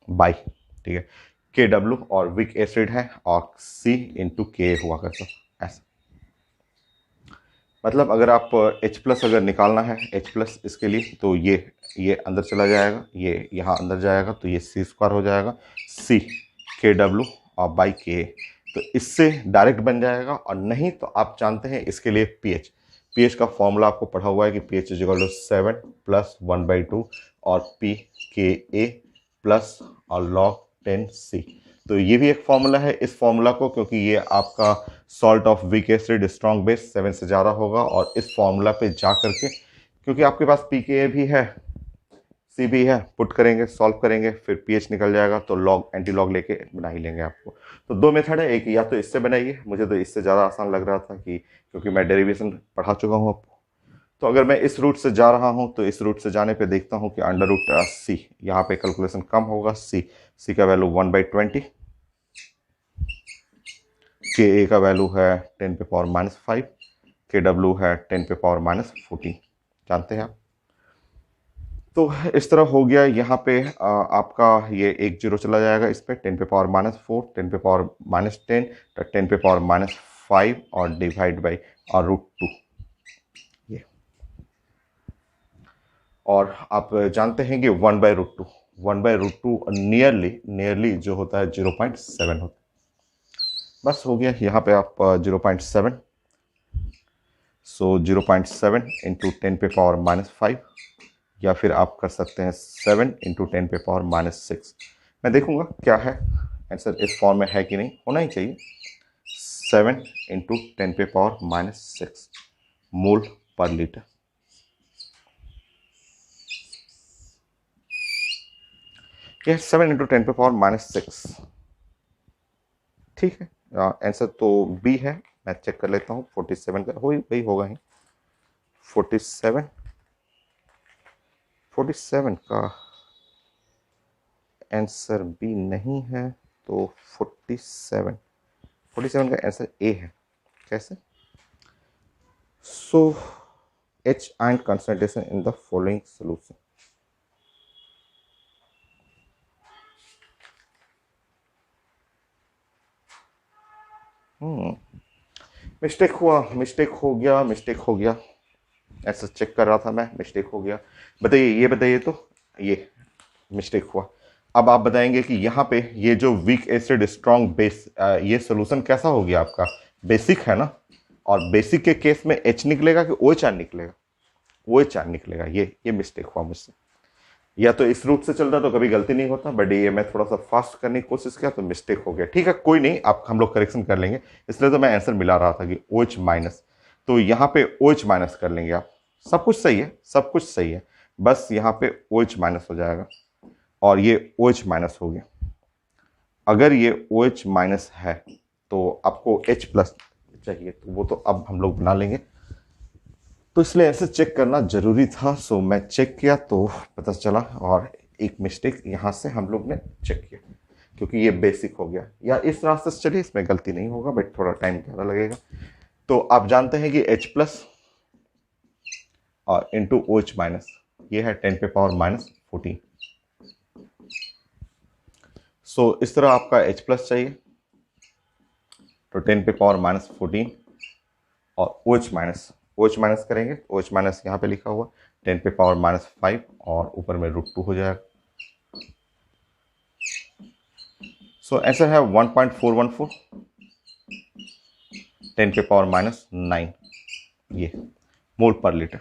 बाई, ठीक है, KW और वीक एसिड है और C/Ka हुआ करता था, ऐसा। मतलब अगर आप H+ अगर निकालना है, H+ इसके लिए तो ये अंदर चला जाएगा, ये यहाँ अंदर जाएगा तो ये C² हो जाएगा, C KW और बाई Ka। तो इससे डायरेक्ट बन जाएगा, और नहीं तो आप जानते हैं इसके लिए pH का फॉर्मूला आपको पढ़ा हुआ है कि pH = 7 + 1/2 और pKa प्लस और log 10C। तो ये भी एक फॉर्मूला है। इस फॉर्मूला को, क्योंकि ये आपका salt of weak acid strong base 7 से ज़्यादा होगा, और इस फॉर्मूला पे जा करके क्योंकि आपके पास पीके भी है, सी भी है, पुट करेंगे, सॉल्व करेंगे, फिर पीएच निकल जाएगा, तो लॉग एंटी लॉग लेके बना ही लेंगे आपको। तो दो मेथड है, एक या तो इससे बनाइए, मुझे तो इससे ज़्यादा आसान लग रहा था कि क्योंकि मैं डेरिवेशन पढ़ा चुका हूँ आपको। तो अगर मैं इस रूट से जा रहा हूँ तो इस रूट से जाने पे देखता हूँ कि अंडर रूट सी, यहाँ पे कैलकुलेशन कम होगा, सी का वैल्यू 1/20, के ए का वैल्यू है 10⁻⁵, के डब्ल्यू है 10⁻⁻14, जानते हैं आप। तो इस तरह हो गया, यहाँ पे आपका ये एक जीरो चला जाएगा, इस पे 10⁻⁻4, 10⁻⁻10, 10⁻⁻5 और डिवाइड बाई √2 ये। और आप जानते हैं कि 1/√2, 1/√2 नियरली जो होता है 0.7 होता है। बस हो गया, यहाँ पे आप 0.7, सो 0.7 इंटू 10⁻⁻5, या फिर आप कर सकते हैं 7 इंटू 10⁻⁻6। मैं देखूंगा क्या है आंसर, इस फॉर्म में है कि नहीं, होना ही चाहिए। 7 इंटू 10⁻⁻6 मोल पर लीटर। यह 7 इंटू 10⁻⁻6, ठीक है। आंसर तो बी है, मैं चेक कर लेता हूँ। 47 का वही होगा ही। 47 का आंसर बी नहीं है, तो 47 का आंसर ए है। कैसे? सो H ion concentration in the following solution. Mistake हो गया। ऐसा चेक कर रहा था मैं, मिस्टेक हो गया। बताइए तो ये मिस्टेक हुआ। अब आप बताएंगे कि यहाँ पे ये जो वीक एसिड स्ट्रॉन्ग बेस, ये सोल्यूशन कैसा हो गया आपका? बेसिक है ना, और बेसिक के केस में H निकलेगा कि OH निकलेगा? OH निकलेगा। ये मिस्टेक हुआ मुझसे। या तो इस रूट से चल रहा तो कभी गलती नहीं होता, बट ये मैं थोड़ा सा फास्ट करने की कोशिश किया तो मिस्टेक हो गया। ठीक है, कोई नहीं, आप हम लोग करेक्शन कर लेंगे। इसलिए तो मैं आंसर मिला रहा था कि OH माइनस, तो यहाँ पे OH माइनस कर लेंगे आप। सब कुछ सही है, सब कुछ सही है, बस यहाँ पे OH माइनस हो जाएगा, और ये OH माइनस हो गया। अगर ये OH माइनस है तो आपको H प्लस चाहिए, तो वो तो अब हम लोग बना लेंगे। तो इसलिए ऐसे चेक करना जरूरी था। सो मैं चेक किया तो पता चला, और एक मिस्टेक यहाँ से हम लोग ने चेक किया, क्योंकि ये बेसिक हो गया। या इस रास्ते से चलिए, इसमें गलती नहीं होगा, बट थोड़ा टाइम ज़्यादा लगेगा। तो आप जानते हैं कि H प्लस और इंटू OH माइनस, ये है 10⁻⁻14। सो इस तरह आपका H प्लस चाहिए, तो 10⁻⁻14 और OH माइनस करेंगे। OH माइनस यहाँ पे लिखा हुआ 10⁻⁻5 और ऊपर में √2 हो जाएगा। सो आंसर है 1.414, 10⁻⁹ ये मोल पर लीटर।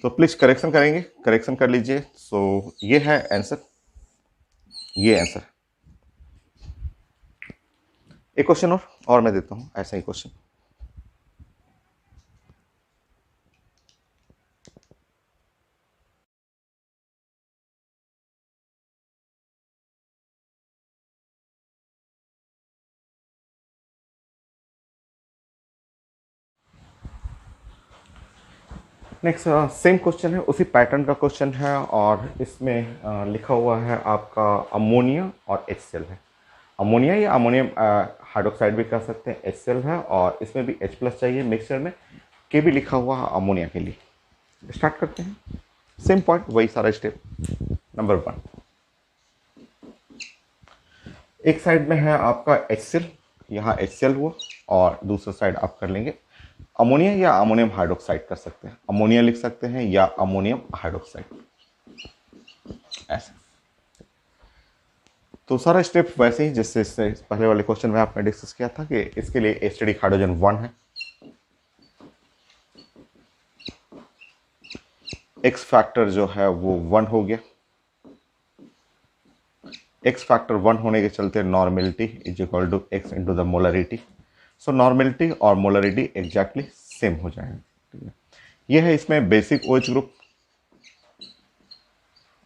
तो प्लीज करेक्शन करेंगे, करेक्शन कर लीजिए। सो ये है आंसर, ये आंसर। एक क्वेश्चन और मैं देता हूं ऐसा ही क्वेश्चन। नेक्स्ट सेम क्वेश्चन है, उसी पैटर्न का क्वेश्चन है, और इसमें लिखा हुआ है आपका अमोनिया और HCl है। अमोनिया या अमोनियम हाइड्रोक्साइड भी कह सकते हैं, HCl है, और इसमें भी H प्लस चाहिए मिक्सचर में, के भी लिखा हुआ है अमोनिया के लिए। स्टार्ट करते हैं, सेम पॉइंट, वही सारा स्टेप। नंबर 1, एक साइड में है आपका HCl, यहाँ HCl हुआ, और दूसरा साइड आप कर लेंगे अमोनिया या अमोनियम हाइड्रोक्साइड कर सकते हैं, अमोनिया लिख सकते हैं या अमोनियम हाइड्रोक्साइड, ऐसे। तो सारा स्टेप वैसे ही जैसे इससे पहले वाले क्वेश्चन में आपने डिस्कस किया था कि इसके लिए एसिडिक हाइड्रोजन 1 है, एक्स फैक्टर जो है वो 1 हो गया। एक्स फैक्टर 1 होने के चलते normality is equal to X into the molarity. So normality और मोलरिटी एग्जैक्टली सेम हो जाएगा। ठीक है, ये है इसमें बेसिक OH ग्रुप,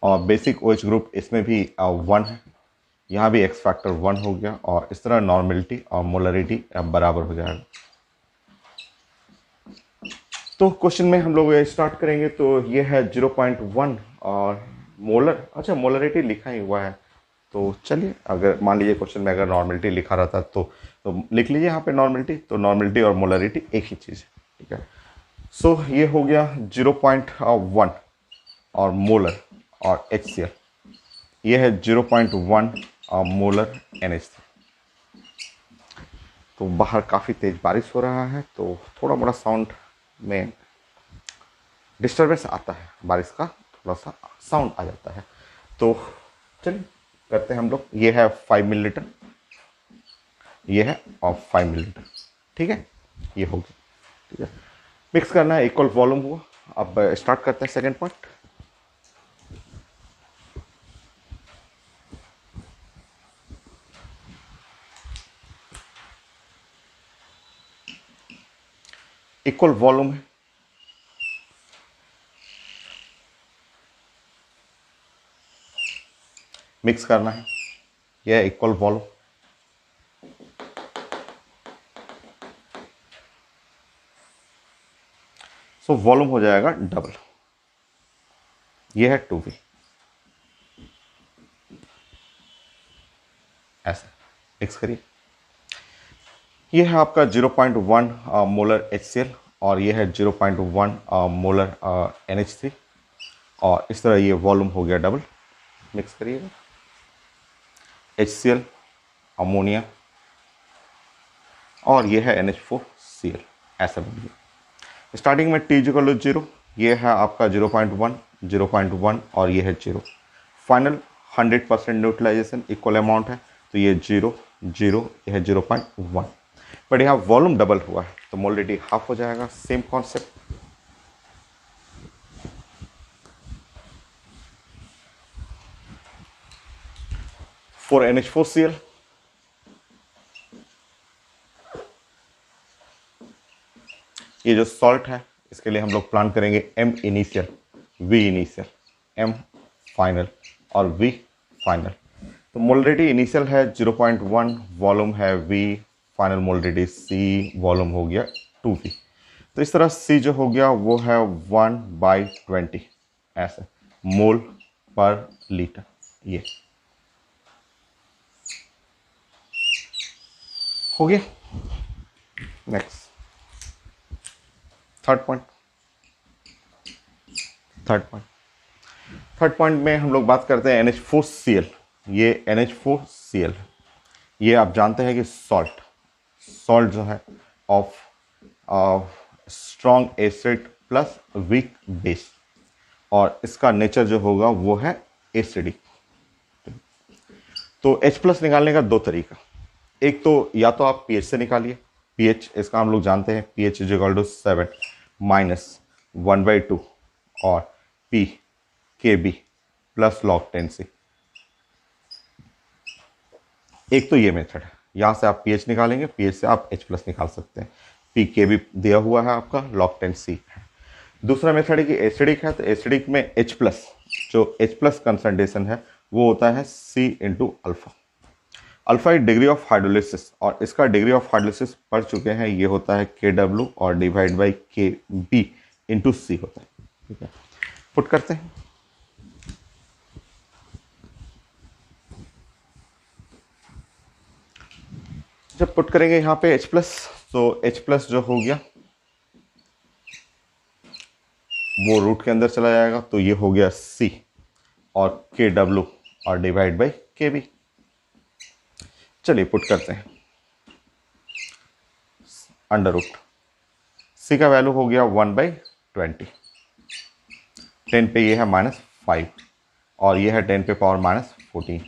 और बेसिक OH ग्रुप इसमें भी 1 है, यहाँ भी एक्स फैक्टर 1 हो गया, और इस तरह नॉर्मेलिटी और मोलरिटी बराबर हो जाएगा। तो क्वेश्चन में हम लोग स्टार्ट करेंगे। तो ये है 0.1 और मोलर, अच्छा मोलरिटी लिखा ही हुआ है, तो चलिए अगर मान लीजिए क्वेश्चन में अगर नॉर्मेलिटी लिखा रहता तो लिख लीजिए यहाँ पे नॉर्मेलिटी, तो नॉर्मेलिटी और मोलरिटी एक ही चीज़ है। ठीक है, सो ये हो गया 0.1 और मोलर और HCl, ये है 0.1 मोलर NH3। तो बाहर काफ़ी तेज़ बारिश हो रहा है, तो थोड़ा मोड़ा साउंड में डिस्टर्बेंस आता है, बारिश का थोड़ा सा साउंड आ जाता है। तो चलिए करते हैं हम लोग। ये है 5 मिलीलीटर, ये है और 5 मिलीलीटर। ठीक है, ये हो गया। ठीक है, मिक्स करना है, इक्वल वॉल्यूम हुआ। अब स्टार्ट करते हैं सेकेंड पार्ट। इक्वल वॉल्यूम है, मिक्स करना है, यह है इक्वल वॉल्यूम। सो वॉल्यूम हो जाएगा डबल, यह है 2V। ऐसा मिक्स करिए। ये है आपका 0.1 मोलर HCl, और ये है 0.1 मोलर NH3, और इस तरह ये वॉल्यूम हो गया डबल। मिक्स करिएगा, HCl, अमोनिया, और ये है NH4Cl, ऐसा बन गया। स्टार्टिंग में T = 0, ये है आपका 0.1, 0.1 और ये है 0। फाइनल 100% न्यूट्रलाइजेशन इक्वल अमाउंट है, तो ये 0 0, यह है 0.1। बट यहाँ वॉल्यूम डबल हुआ है, तो मोलरिटी हाफ हो जाएगा। सेम कॉन्सेप्ट, फॉर NH4Cl, ये जो सॉल्ट है इसके लिए हम लोग प्लान करेंगे M initial, V initial, M final और V फाइनल। तो मोलरिटी इनिशियल है 0.1, वॉल्यूम है V, final molarity C, volume हो गया 2V। तो इस तरह C जो हो गया वो है 1/20 ऐसे मोल पर लीटर। ये हो गया। Next third point. Third point में हम लोग बात करते हैं NH4Cl। ये NH4Cl, ये आप जानते हैं कि सॉल्ट जो है of strong acid plus weak base, और इसका नेचर जो होगा वो है एसिडिक। तो H+ निकालने का दो तरीका, एक तो या तो आप pH से निकालिए। pH इसका हम लोग जानते हैं, pH = 7 - 1/2 और P Kb + log 10C। एक तो ये मेथड है, यहाँ से आप pH निकालेंगे, pH से आप H+ निकाल सकते हैं। P Kb दिया हुआ है आपका, log 10C है। दूसरा मेथड है कि एसिडिक है, तो एसिडिक में H+, जो H+ कंसंट्रेशन है वो होता है C × अल्फा। अल्फा एक डिग्री ऑफ हाइड्रोलिसिस, और इसका डिग्री ऑफ हाइड्रोलिसिस पढ़ चुके हैं, ये होता है Kw और /Kb × C होता है। ठीक है, पुट करते हैं। जब पुट करेंगे यहाँ पे H+, तो H+ जो हो गया वो रूट के अंदर चला जाएगा, तो ये हो गया C और Kw और /Kb। चलिए पुट करते हैं। अंडर रूट C का वैल्यू हो गया 1/20, 10 पे ये है -5 और ये है 10 पे पावर -14।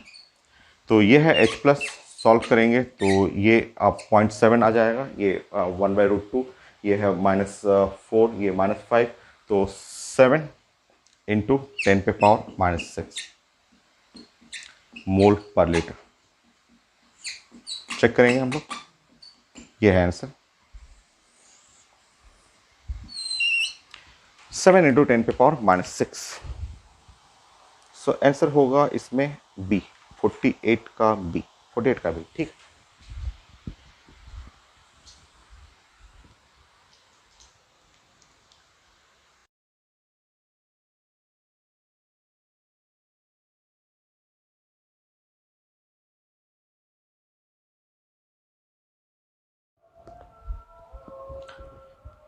तो ये है H+, सॉल्व करेंगे तो ये आप 0.7 आ जाएगा, ये 1/√2, ये है -4, ये -5, तो 7 × 10 पे पावर -6 मोल पर लीटर। चेक करेंगे हम लोग, ये है आंसर। 7 इंटू 10 पे पावर -6। सो आंसर होगा इसमें बी, 48 का बी, 48 का बी। ठीक।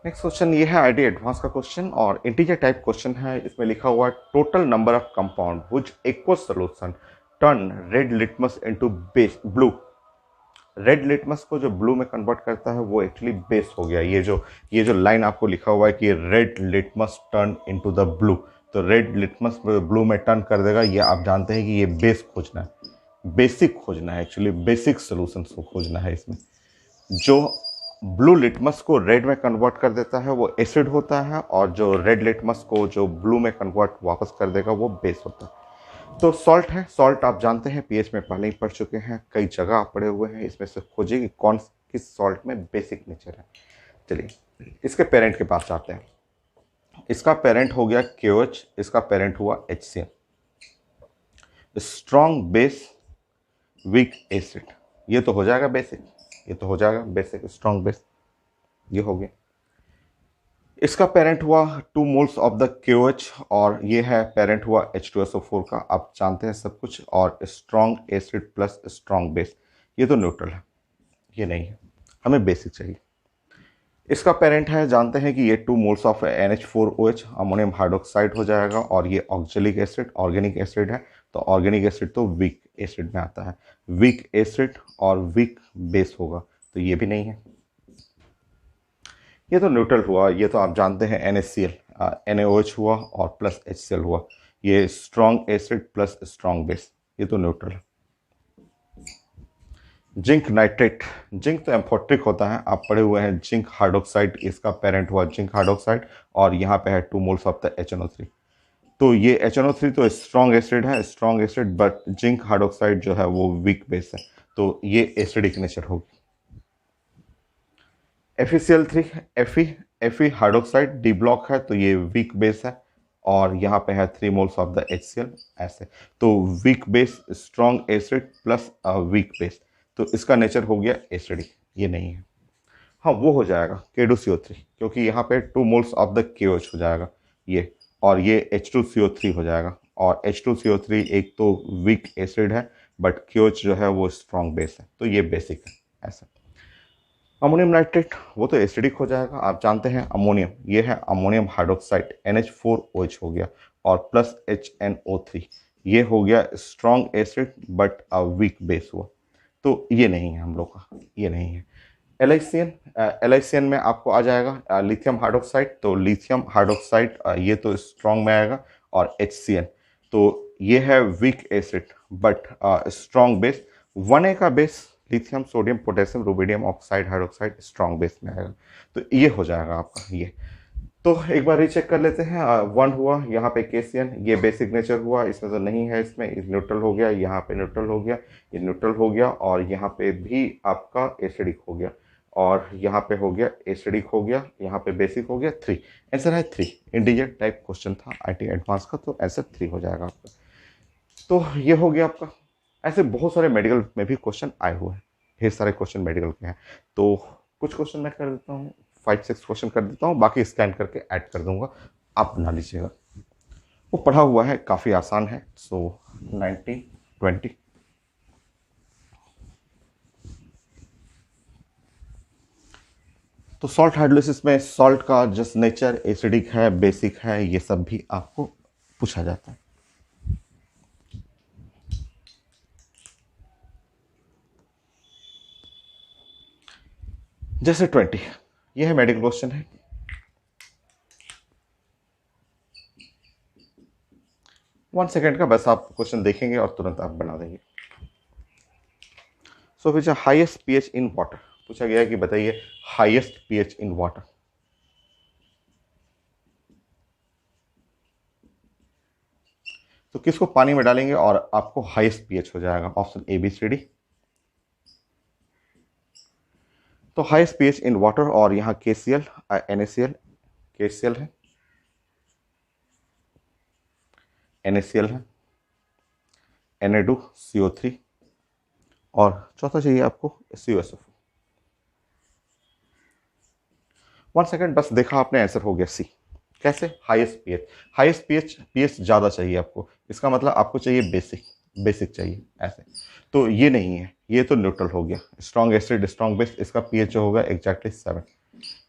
नेक्स्ट क्वेश्चन ये है आईटी एडवांस का क्वेश्चन और इंटीजर टाइप क्वेश्चन है। इसमें लिखा हुआ है total number of compound which aqueous solution turn red litmus into base blue. Red litmus को जो ब्लू में कन्वर्ट करता है वो एक्चुअली बेस हो गया। ये जो लाइन आपको लिखा हुआ है कि red litmus turn into the blue, तो रेड लिटमस ब्लू में टर्न कर देगा। ये आप जानते हैं कि ये बेस खोजना है, बेसिक खोजना है, एक्चुअली बेसिक सोल्यूशन को खोजना है। इसमें जो ब्लू लिटमस को रेड में कन्वर्ट कर देता है वो एसिड होता है, और जो रेड लिटमस को जो ब्लू में कन्वर्ट वापस कर देगा वो बेस होता है। तो सॉल्ट है, सॉल्ट आप जानते हैं, पीएच में पहले ही पढ़ चुके हैं, कई जगह आप पढ़े हुए हैं। इसमें से खोजिए कि कौन किस सॉल्ट में बेसिक नेचर है। चलिए इसके पेरेंट के पास आते हैं। इसका पेरेंट हो गया KOH, इसका पेरेंट हुआ HCl। Strong base weak acid, ये तो हो जाएगा बेसिक, ये तो हो जाएगा बेसिक स्ट्रॉन्ग बेस, ये हो गया। इसका पेरेंट हुआ 2 मोल्स ऑफ द KOH, और ये है पेरेंट हुआ H2SO4 का, आप जानते हैं सब कुछ। और strong acid plus strong base, ये तो न्यूट्रल है, ये नहीं है, हमें बेसिक चाहिए। इसका पेरेंट है, जानते हैं कि ये 2 moles of NH4OH ammonium hydroxide हो जाएगा, और ये ऑक्जेलिक एसिड ऑर्गेनिक एसिड है। तो ऑर्गेनिक एसिड तो वीक एसिड में आता है, वीक एसिड और वीक बेस होगा, तो ये भी नहीं है। ये तो न्यूट्रल हुआ, ये तो आप जानते हैं NaCl, NaOH हुआ और प्लस HCl हुआ। ये strong acid plus strong base, ये तो न्यूट्रल है। जिंक नाइट्रेट, जिंक तो एम्फोट्रिक होता है, आप पढ़े हुए हैं। जिंक हाइड्रोक्साइड, इसका पेरेंट हुआ जिंक हाइड्रोक्साइड, और यहाँ पे है 2 मोल्स ऑफ द HNO3। तो ये HNO3 तो स्ट्रॉन्ग एसिड है, strong acid, but zinc hydroxide जो है वो वीक बेस है, तो ये एसिडिक नेचर होगी। FeCl3, Fe hydroxide D block है, तो ये वीक बेस है, और यहाँ पे है 3 मोल्स ऑफ द HCl ऐसे। तो weak base strong acid plus weak base, तो इसका नेचर हो गया एसिडिक, ये नहीं है। हाँ वो हो जाएगा K2CO3, क्योंकि यहाँ पे 2 मोल्स ऑफ द KOH हो जाएगा ये, और ये H2CO3 हो जाएगा। और H2CO3 एक तो वीक एसिड है, बट KOH जो है वो स्ट्रॉन्ग बेस है, तो ये बेसिक है ऐसा। अमोनियम नाइट्रेट, वो तो एसिडिक हो जाएगा, आप जानते हैं। अमोनियम, ये है अमोनियम हाइड्रोक्साइड, NH4OH हो गया, और प्लस HNO3, ये हो गया strong acid but weak base हुआ, तो ये नहीं है हम लोग का, ये नहीं है। LiCN, LiCN में आपको आ जाएगा लिथियम हाइड्रोक्साइड, तो लिथियम हाइड्रोक्साइड ये तो स्ट्रॉन्ग में आएगा, और HCN, तो ये है weak acid but strong base. 1A का base lithium sodium potassium rubidium oxide hydroxide strong base में आएगा, तो ये हो जाएगा आपका ये। तो एक बार रीचेक कर लेते हैं। 1 हुआ, यहाँ पे KCN, ये बेसिक नेचर हुआ, इसमें तो नहीं है, इसमें न्यूट्रल हो गया, यहाँ पे न्यूट्रल हो गया, ये न्यूट्रल हो गया, और यहाँ पे भी आपका एसिडिक हो गया, और यहाँ पे हो गया एसिडिक हो गया, यहाँ पे बेसिक हो गया। 3 आंसर है 3। इंटीजर टाइप क्वेश्चन था आईटी एडवांस का, तो आंसर 3 हो जाएगा आपका। तो ये हो गया आपका। ऐसे बहुत सारे मेडिकल में भी क्वेश्चन आए हुए हैं, ढेर सारे क्वेश्चन मेडिकल के हैं, तो कुछ क्वेश्चन मैं कर देता हूँ, 5-6 क्वेश्चन कर देता हूँ, बाकी स्कैन करके ऐड कर दूंगा, आप बना लीजिएगा। वो पढ़ा हुआ है, काफ़ी आसान है। सो 1920, तो सॉल्ट हाइड्रोलिसिस में सॉल्ट का जस्ट नेचर एसिडिक है, बेसिक है, ये सब भी आपको पूछा जाता है। जैसे 20, ये है मेडिकल क्वेश्चन है। 1 सेकेंड का बस आप क्वेश्चन देखेंगे और तुरंत आप बना देंगे। सो विच हाईएस्ट पीएच इन वाटर, पूछा गया है कि बताइए हाईएस्ट पीएच इन वाटर। तो किसको पानी में डालेंगे और आपको हाईएस्ट पीएच हो जाएगा, ऑप्शन ABCD। तो हाईएस्ट पीएच इन वाटर, और यहाँ KCl NaCl KCl है, NaCl है, Na2CO3 और चौथा चाहिए आपको CuSO4। 1 सेकेंड, बस देखा आपने, आंसर हो गया सी। कैसे? हाईएस्ट पीएच, हाईएस्ट पीएच ज़्यादा चाहिए आपको, इसका मतलब आपको चाहिए बेसिक, बेसिक चाहिए ऐसे। तो ये नहीं है, ये तो न्यूट्रल हो गया। स्ट्रॉन्ग एसिड स्ट्रॉन्ग बेस, इसका पीएच जो होगा एग्जैक्टली 7।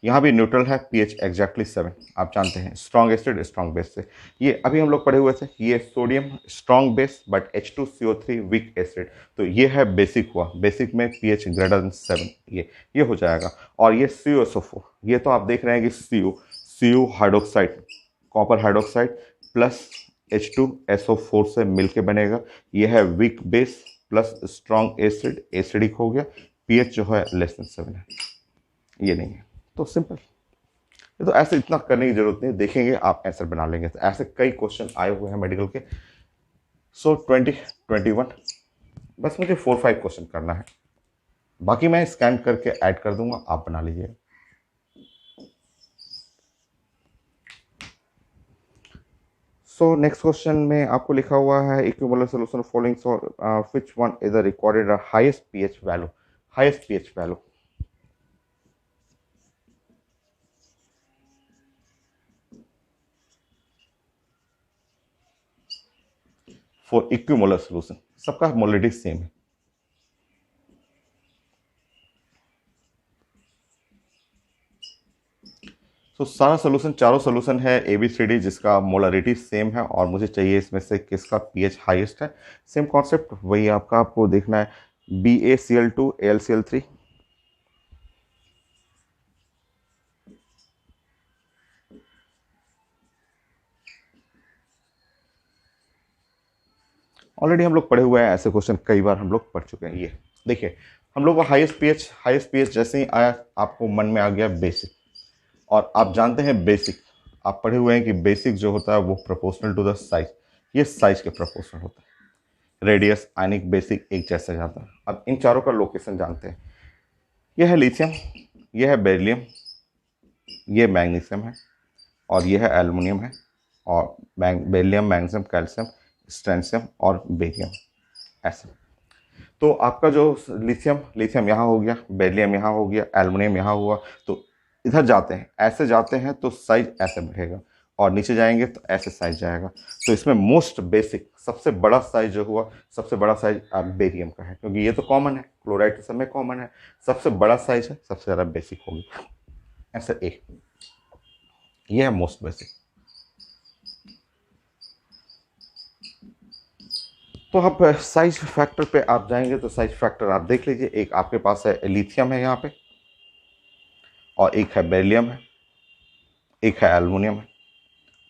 यहाँ भी न्यूट्रल है, पीएच एग्जैक्टली 7। आप जानते हैं स्ट्रॉन्ग एसिड स्ट्रॉन्ग बेस से। ये अभी हम लोग पढ़े हुए थे, ये sodium strong base but H2CO3 weak acid, तो ये है बेसिक हुआ, बेसिक में पीएच ग्रेटर देन 7, ये हो जाएगा। और ये CuSO4, ये तो आप देख रहे हैं कि Cu hydroxide, copper hydroxide plus H2SO4 से मिलके बनेगा। ये है weak base plus strong acid, acidic हो गया, पीएच जो है लेस देन 7 है, ये नहीं है। तो सिंपल, ये तो ऐसे इतना करने की जरूरत नहीं, देखेंगे आप आंसर बना लेंगे। तो ऐसे कई क्वेश्चन आए हुए हैं मेडिकल के। सो 2021 बस मुझे 4-5 क्वेश्चन करना है, बाकी मैं स्कैन करके ऐड कर दूंगा, आप बना लीजिए। सो नेक्स्ट क्वेश्चन में आपको लिखा हुआ है equivalent solution following, which one is the recorded highest pH value, highest pH value for equimolar solution. सबका मोलरिटी सेम है। तो सारा सोल्यूशन, चारों सोल्यूशन है ABCD जिसका मोलरिटी सेम है, और मुझे चाहिए इसमें से किसका पीएच हाईएस्ट है। सेम कॉन्सेप्ट वही आपका, आपको देखना है BaCl2 AlCl3। ऑलरेडी हम लोग पढ़े हुए हैं, ऐसे क्वेश्चन कई बार हम लोग पढ़ चुके हैं। ये देखिए, हम लोग का हाईएस्ट पीएच जैसे ही आया आपको मन में आ गया बेसिक। और आप जानते हैं बेसिक, आप पढ़े हुए हैं कि बेसिक जो होता है वो प्रोपोर्शनल टू द साइज, ये साइज के प्रोपोर्शनल होता है। रेडियस, आयनिक, बेसिक एक जैसा जाता है। अब इन चारों का लोकेशन जानते हैं। यह है लिथियम, यह है बेरिलियम, ये मैग्नीशियम है, और यह है एल्युमिनियम है, और बेरिलियम, मैग्नीशियम, कैल्शियम, स्ट्रेंशियम और बेरियम, ऐसे। तो आपका जो लिथियम यहाँ हो गया, बेरिलियम यहाँ हो गया, एल्युमिनियम यहाँ हुआ, तो इधर जाते हैं, ऐसे जाते हैं तो साइज ऐसे बढ़ेगा, और नीचे जाएंगे तो ऐसे साइज जाएगा। तो इसमें मोस्ट बेसिक सबसे बड़ा साइज जो हुआ, सबसे बड़ा साइज बेरियम का है, क्योंकि ये तो कॉमन है, क्लोराइड के सब में कॉमन है। सबसे बड़ा साइज है, सबसे ज़्यादा बेसिक होगी, ऐसा ये है मोस्ट बेसिक। तो आप साइज फैक्टर पे आप जाएंगे तो साइज फैक्टर आप देख लीजिए। एक आपके पास है लिथियम है यहाँ पे, और एक है बेरिलियम है, एक है एल्युमिनियम है,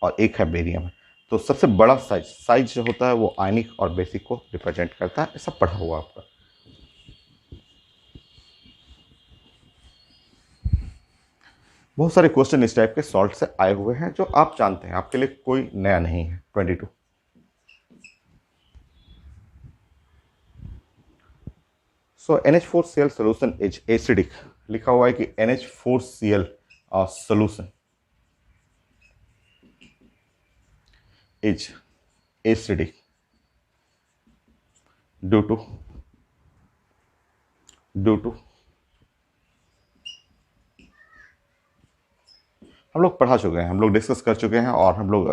और एक है बेरियम है। तो सबसे बड़ा साइज जो होता है वो आयनिक और बेसिक को रिप्रेजेंट करता है, ऐसा पढ़ा हुआ आपका। बहुत सारे क्वेश्चन इस टाइप के सॉल्ट से आए हुए हैं जो आप जानते हैं, आपके लिए कोई नया नहीं है। 22 सो NH4Cl सोल्यूशन इज एसिडिक, लिखा हुआ है कि NH4Cl solution is acidic due to हम लोग पढ़ा चुके हैं, हम लोग डिस्कस कर चुके हैं, और हम लोग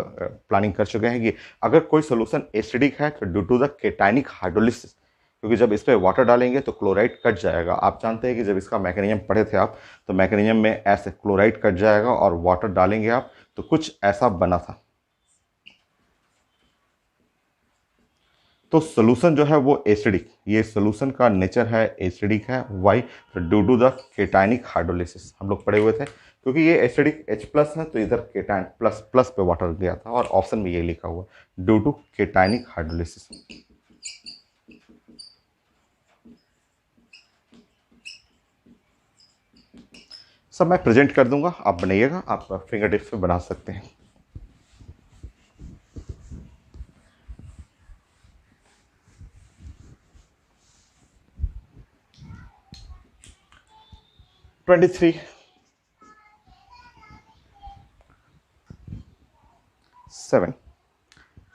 प्लानिंग कर चुके हैं कि अगर कोई सोल्यूशन एसिडिक है तो due to the cationic hydrolysis, क्योंकि जब इस पर वाटर डालेंगे तो क्लोराइड कट जाएगा। आप जानते हैं कि जब इसका मैकेनिज्म पढ़े थे आप, तो मैकेनिज्म में ऐसे क्लोराइड कट जाएगा और वाटर डालेंगे आप, तो कुछ ऐसा बना था। तो सोल्यूशन जो है वो एसिडिक, ये सोल्यूशन का नेचर है एसिडिक है। वाई? तो due to the cationic hydrolysis, हम लोग पढ़े हुए थे, क्योंकि ये एसिडिक H+ है तो इधर केटाइन प्लस प्लस पे वाटर गया था, और ऑप्शन में ये लिखा हुआ ड्यू टू केटाइनिक हाइड्रोलिसिस। सब मैं प्रेजेंट कर दूंगा, आप बनाइएगा, आप फिंगर टिप्स पे बना सकते हैं। ट्वेंटी थ्री 7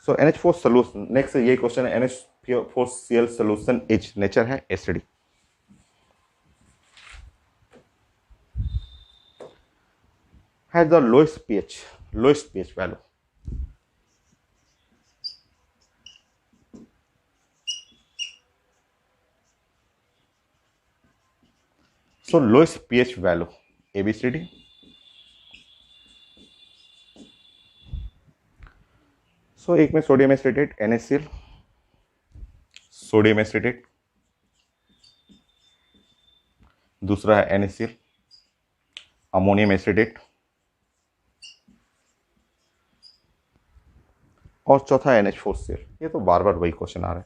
सो NH4 सोल्यूशन, नेक्स्ट ये क्वेश्चन है, NH4Cl सोल्यूशन इज नेचर है acidic, has the lowest pH value. So lowest pH value ABCD, सो एक में sodium acetate NaCl, sodium acetate, दूसरा है NaCl, अमोनियम एसिटेट, और चौथा है NH4Cl। ये तो बार बार वही क्वेश्चन आ रहा है।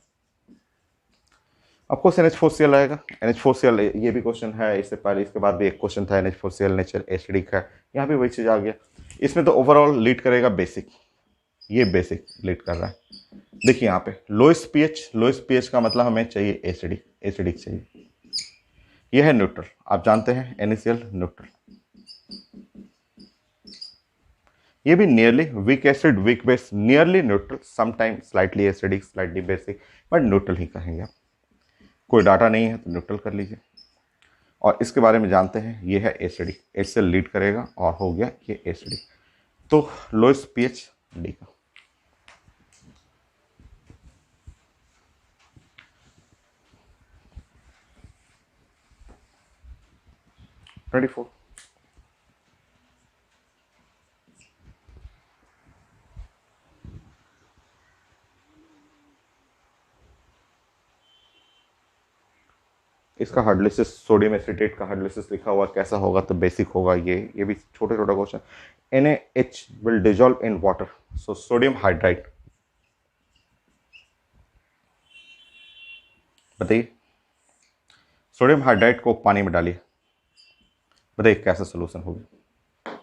ऑफकोर्स NH4Cl आएगा, NH4Cl ये भी क्वेश्चन है, इससे पहले इसके बाद भी एक क्वेश्चन था NH4Cl नेचर एसिडिक है, यहाँ भी वही चीज़ आ गया। इसमें तो ओवरऑल लीड करेगा बेसिक, ये बेसिक लीड कर रहा है। देखिए यहाँ पे लोएस्ट pH का मतलब हमें चाहिए एसिडिक चाहिए। यह है न्यूट्रल, आप जानते हैं NaCl न्यूट्रल। ये भी nearly weak acid weak base, nearly neutral, sometime slightly acidic slightly basic, but neutral ही कहेंगे आप। कोई डाटा नहीं है तो न्यूट्रल कर लीजिए। और इसके बारे में जानते हैं, ये है एसिडिक, एच से लीड करेगा और हो गया ये एसिडिक। तो लोएस्ट pH डी का। ट्वेंटी फोर, इसका हाइड्रोलिसिस, सोडियम एसिटेट का हाइड्रोलिसिस लिखा हुआ कैसा होगा, तो बेसिक होगा। ये भी छोटे छोटा question. NaH will dissolve in water, so sodium hydride. बताइए, सोडियम हाइड्राइड को पानी में डालिए, बताइए कैसा सोल्यूशन होगा।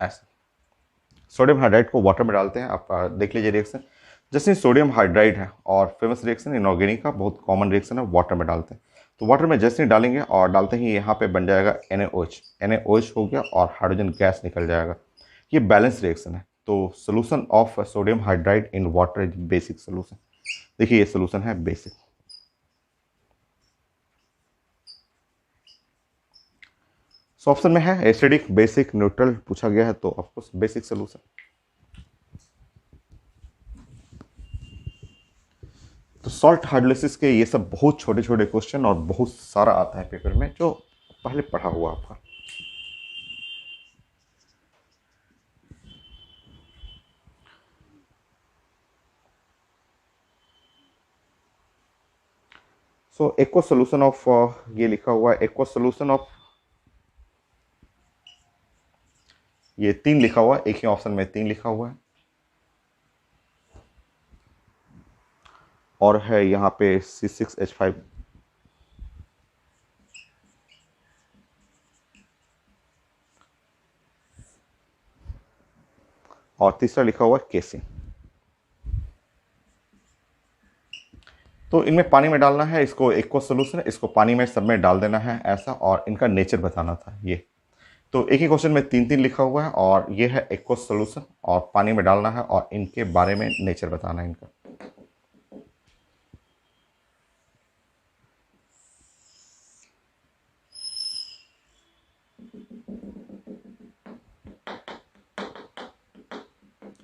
ऐसा सोडियम हाइड्राइड को वाटर में डालते हैं, आप देख लीजिए रिएक्शन। जैसे सोडियम हाइड्राइड है और फेमस रिएक्शन इनऑर्गेनिक का बहुत कॉमन रिएक्शन है, वाटर में डालते हैं। तो वाटर में जैसे ही डालेंगे और डालते ही यहाँ पे बन जाएगा NaOH हो गया और हाइड्रोजन गैस निकल जाएगा। ये बैलेंस रिएक्शन है। तो solution of sodium hydride in water is basic solution. देखिए ये सोल्यूशन है बेसिक। सो ऑप्शन में है एसिडिक, बेसिक, न्यूट्रल पूछा गया है, तो ऑफकोर्स बेसिक सोल्यूशन। तो सॉल्ट हाइड्रोलिसिस के ये सब बहुत छोटे छोटे क्वेश्चन और बहुत सारा आता है पेपर में, जो पहले पढ़ा हुआ आपका। सो एक्वा सोल्यूशन ऑफ, ये लिखा हुआ है एक्वा सोल्यूशन ऑफ, ये 3 लिखा हुआ है, एक ही ऑप्शन में 3 लिखा हुआ है। और है यहाँ पे C6H5, और तीसरा लिखा हुआ है केसिन। तो इनमें पानी में डालना है, इसको एक्वा सोल्यूशन है, इसको पानी में सब में डाल देना है ऐसा, और इनका नेचर बताना था ये। तो एक ही क्वेश्चन में 3 लिखा हुआ है, और ये है एक्वा सोल्यूशन और पानी में डालना है और इनके बारे में नेचर बताना है इनका।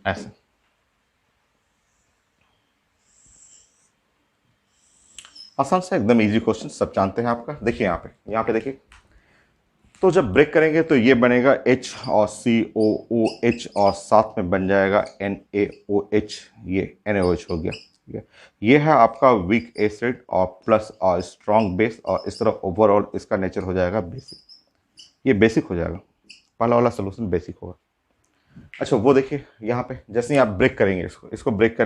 ऐसे आसान से एकदम इजी क्वेश्चन, सब जानते हैं आपका। देखिए यहाँ पे देखिए, तो जब ब्रेक करेंगे तो ये बनेगा H और COOH और साथ में बन जाएगा NaOH, ये NaOH हो गया। ठीक है, ये है आपका वीक एसिड और प्लस और स्ट्रॉन्ग बेस, और इस तरह ओवरऑल इसका नेचर हो जाएगा बेसिक। ये बेसिक हो जाएगा, पहला वाला सोल्यूशन बेसिक होगा। अच्छा वो देखिए यहाँ पे, जैसे ही आप ब्रेक करेंगे इसको ब्रेक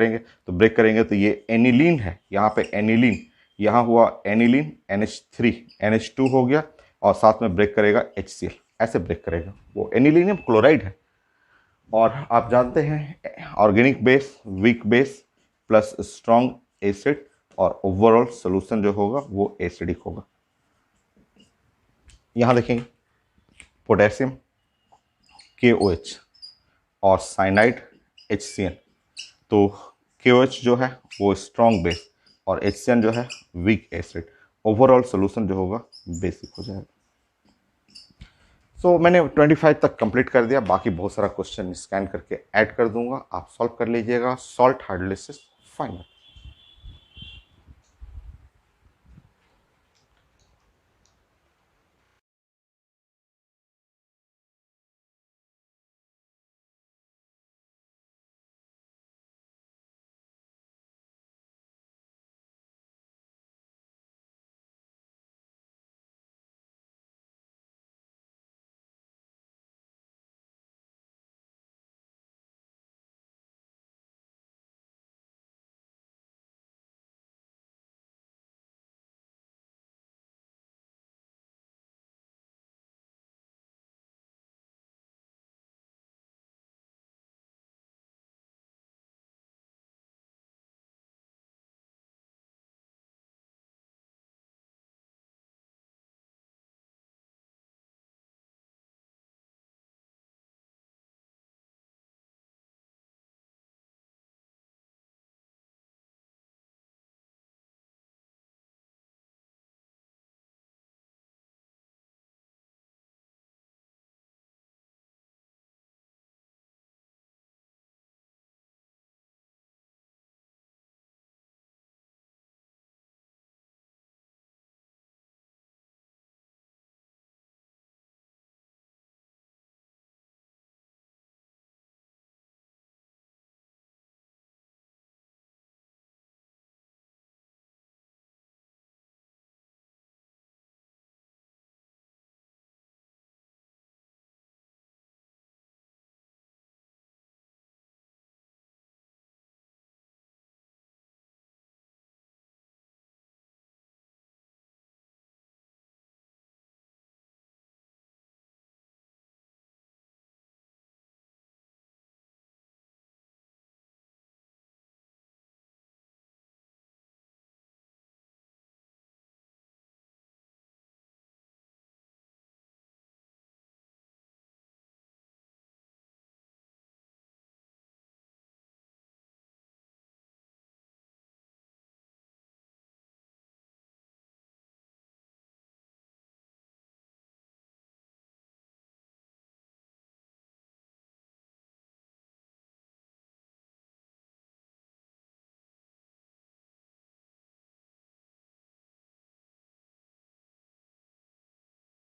करेंगे तो ये एनिलीन है, यहाँ पे एनिलीन, यहाँ हुआ एनिलीन NH3 NH2 हो गया, और साथ में ब्रेक करेगा HCl, ऐसे ब्रेक करेगा। वो एनिलीनियम क्लोराइड है, और आप जानते हैं organic base, weak base plus strong acid, और ओवरऑल सोल्यूशन जो होगा वो एसिडिक होगा। यहाँ देखेंगे पोटेशियम KOH और साइनाइड HCl, तो KOH जो है वो स्ट्रॉन्ग बेस और HCN जो है वीक एसिड। ओवरऑल सोल्यूशन जो होगा बेसिक हो जाएगा। सो मैंने 25 तक कंप्लीट कर दिया, बाकी बहुत सारा क्वेश्चन स्कैन करके ऐड कर दूंगा, आप सॉल्व कर लीजिएगा। Salt hydrolysis final.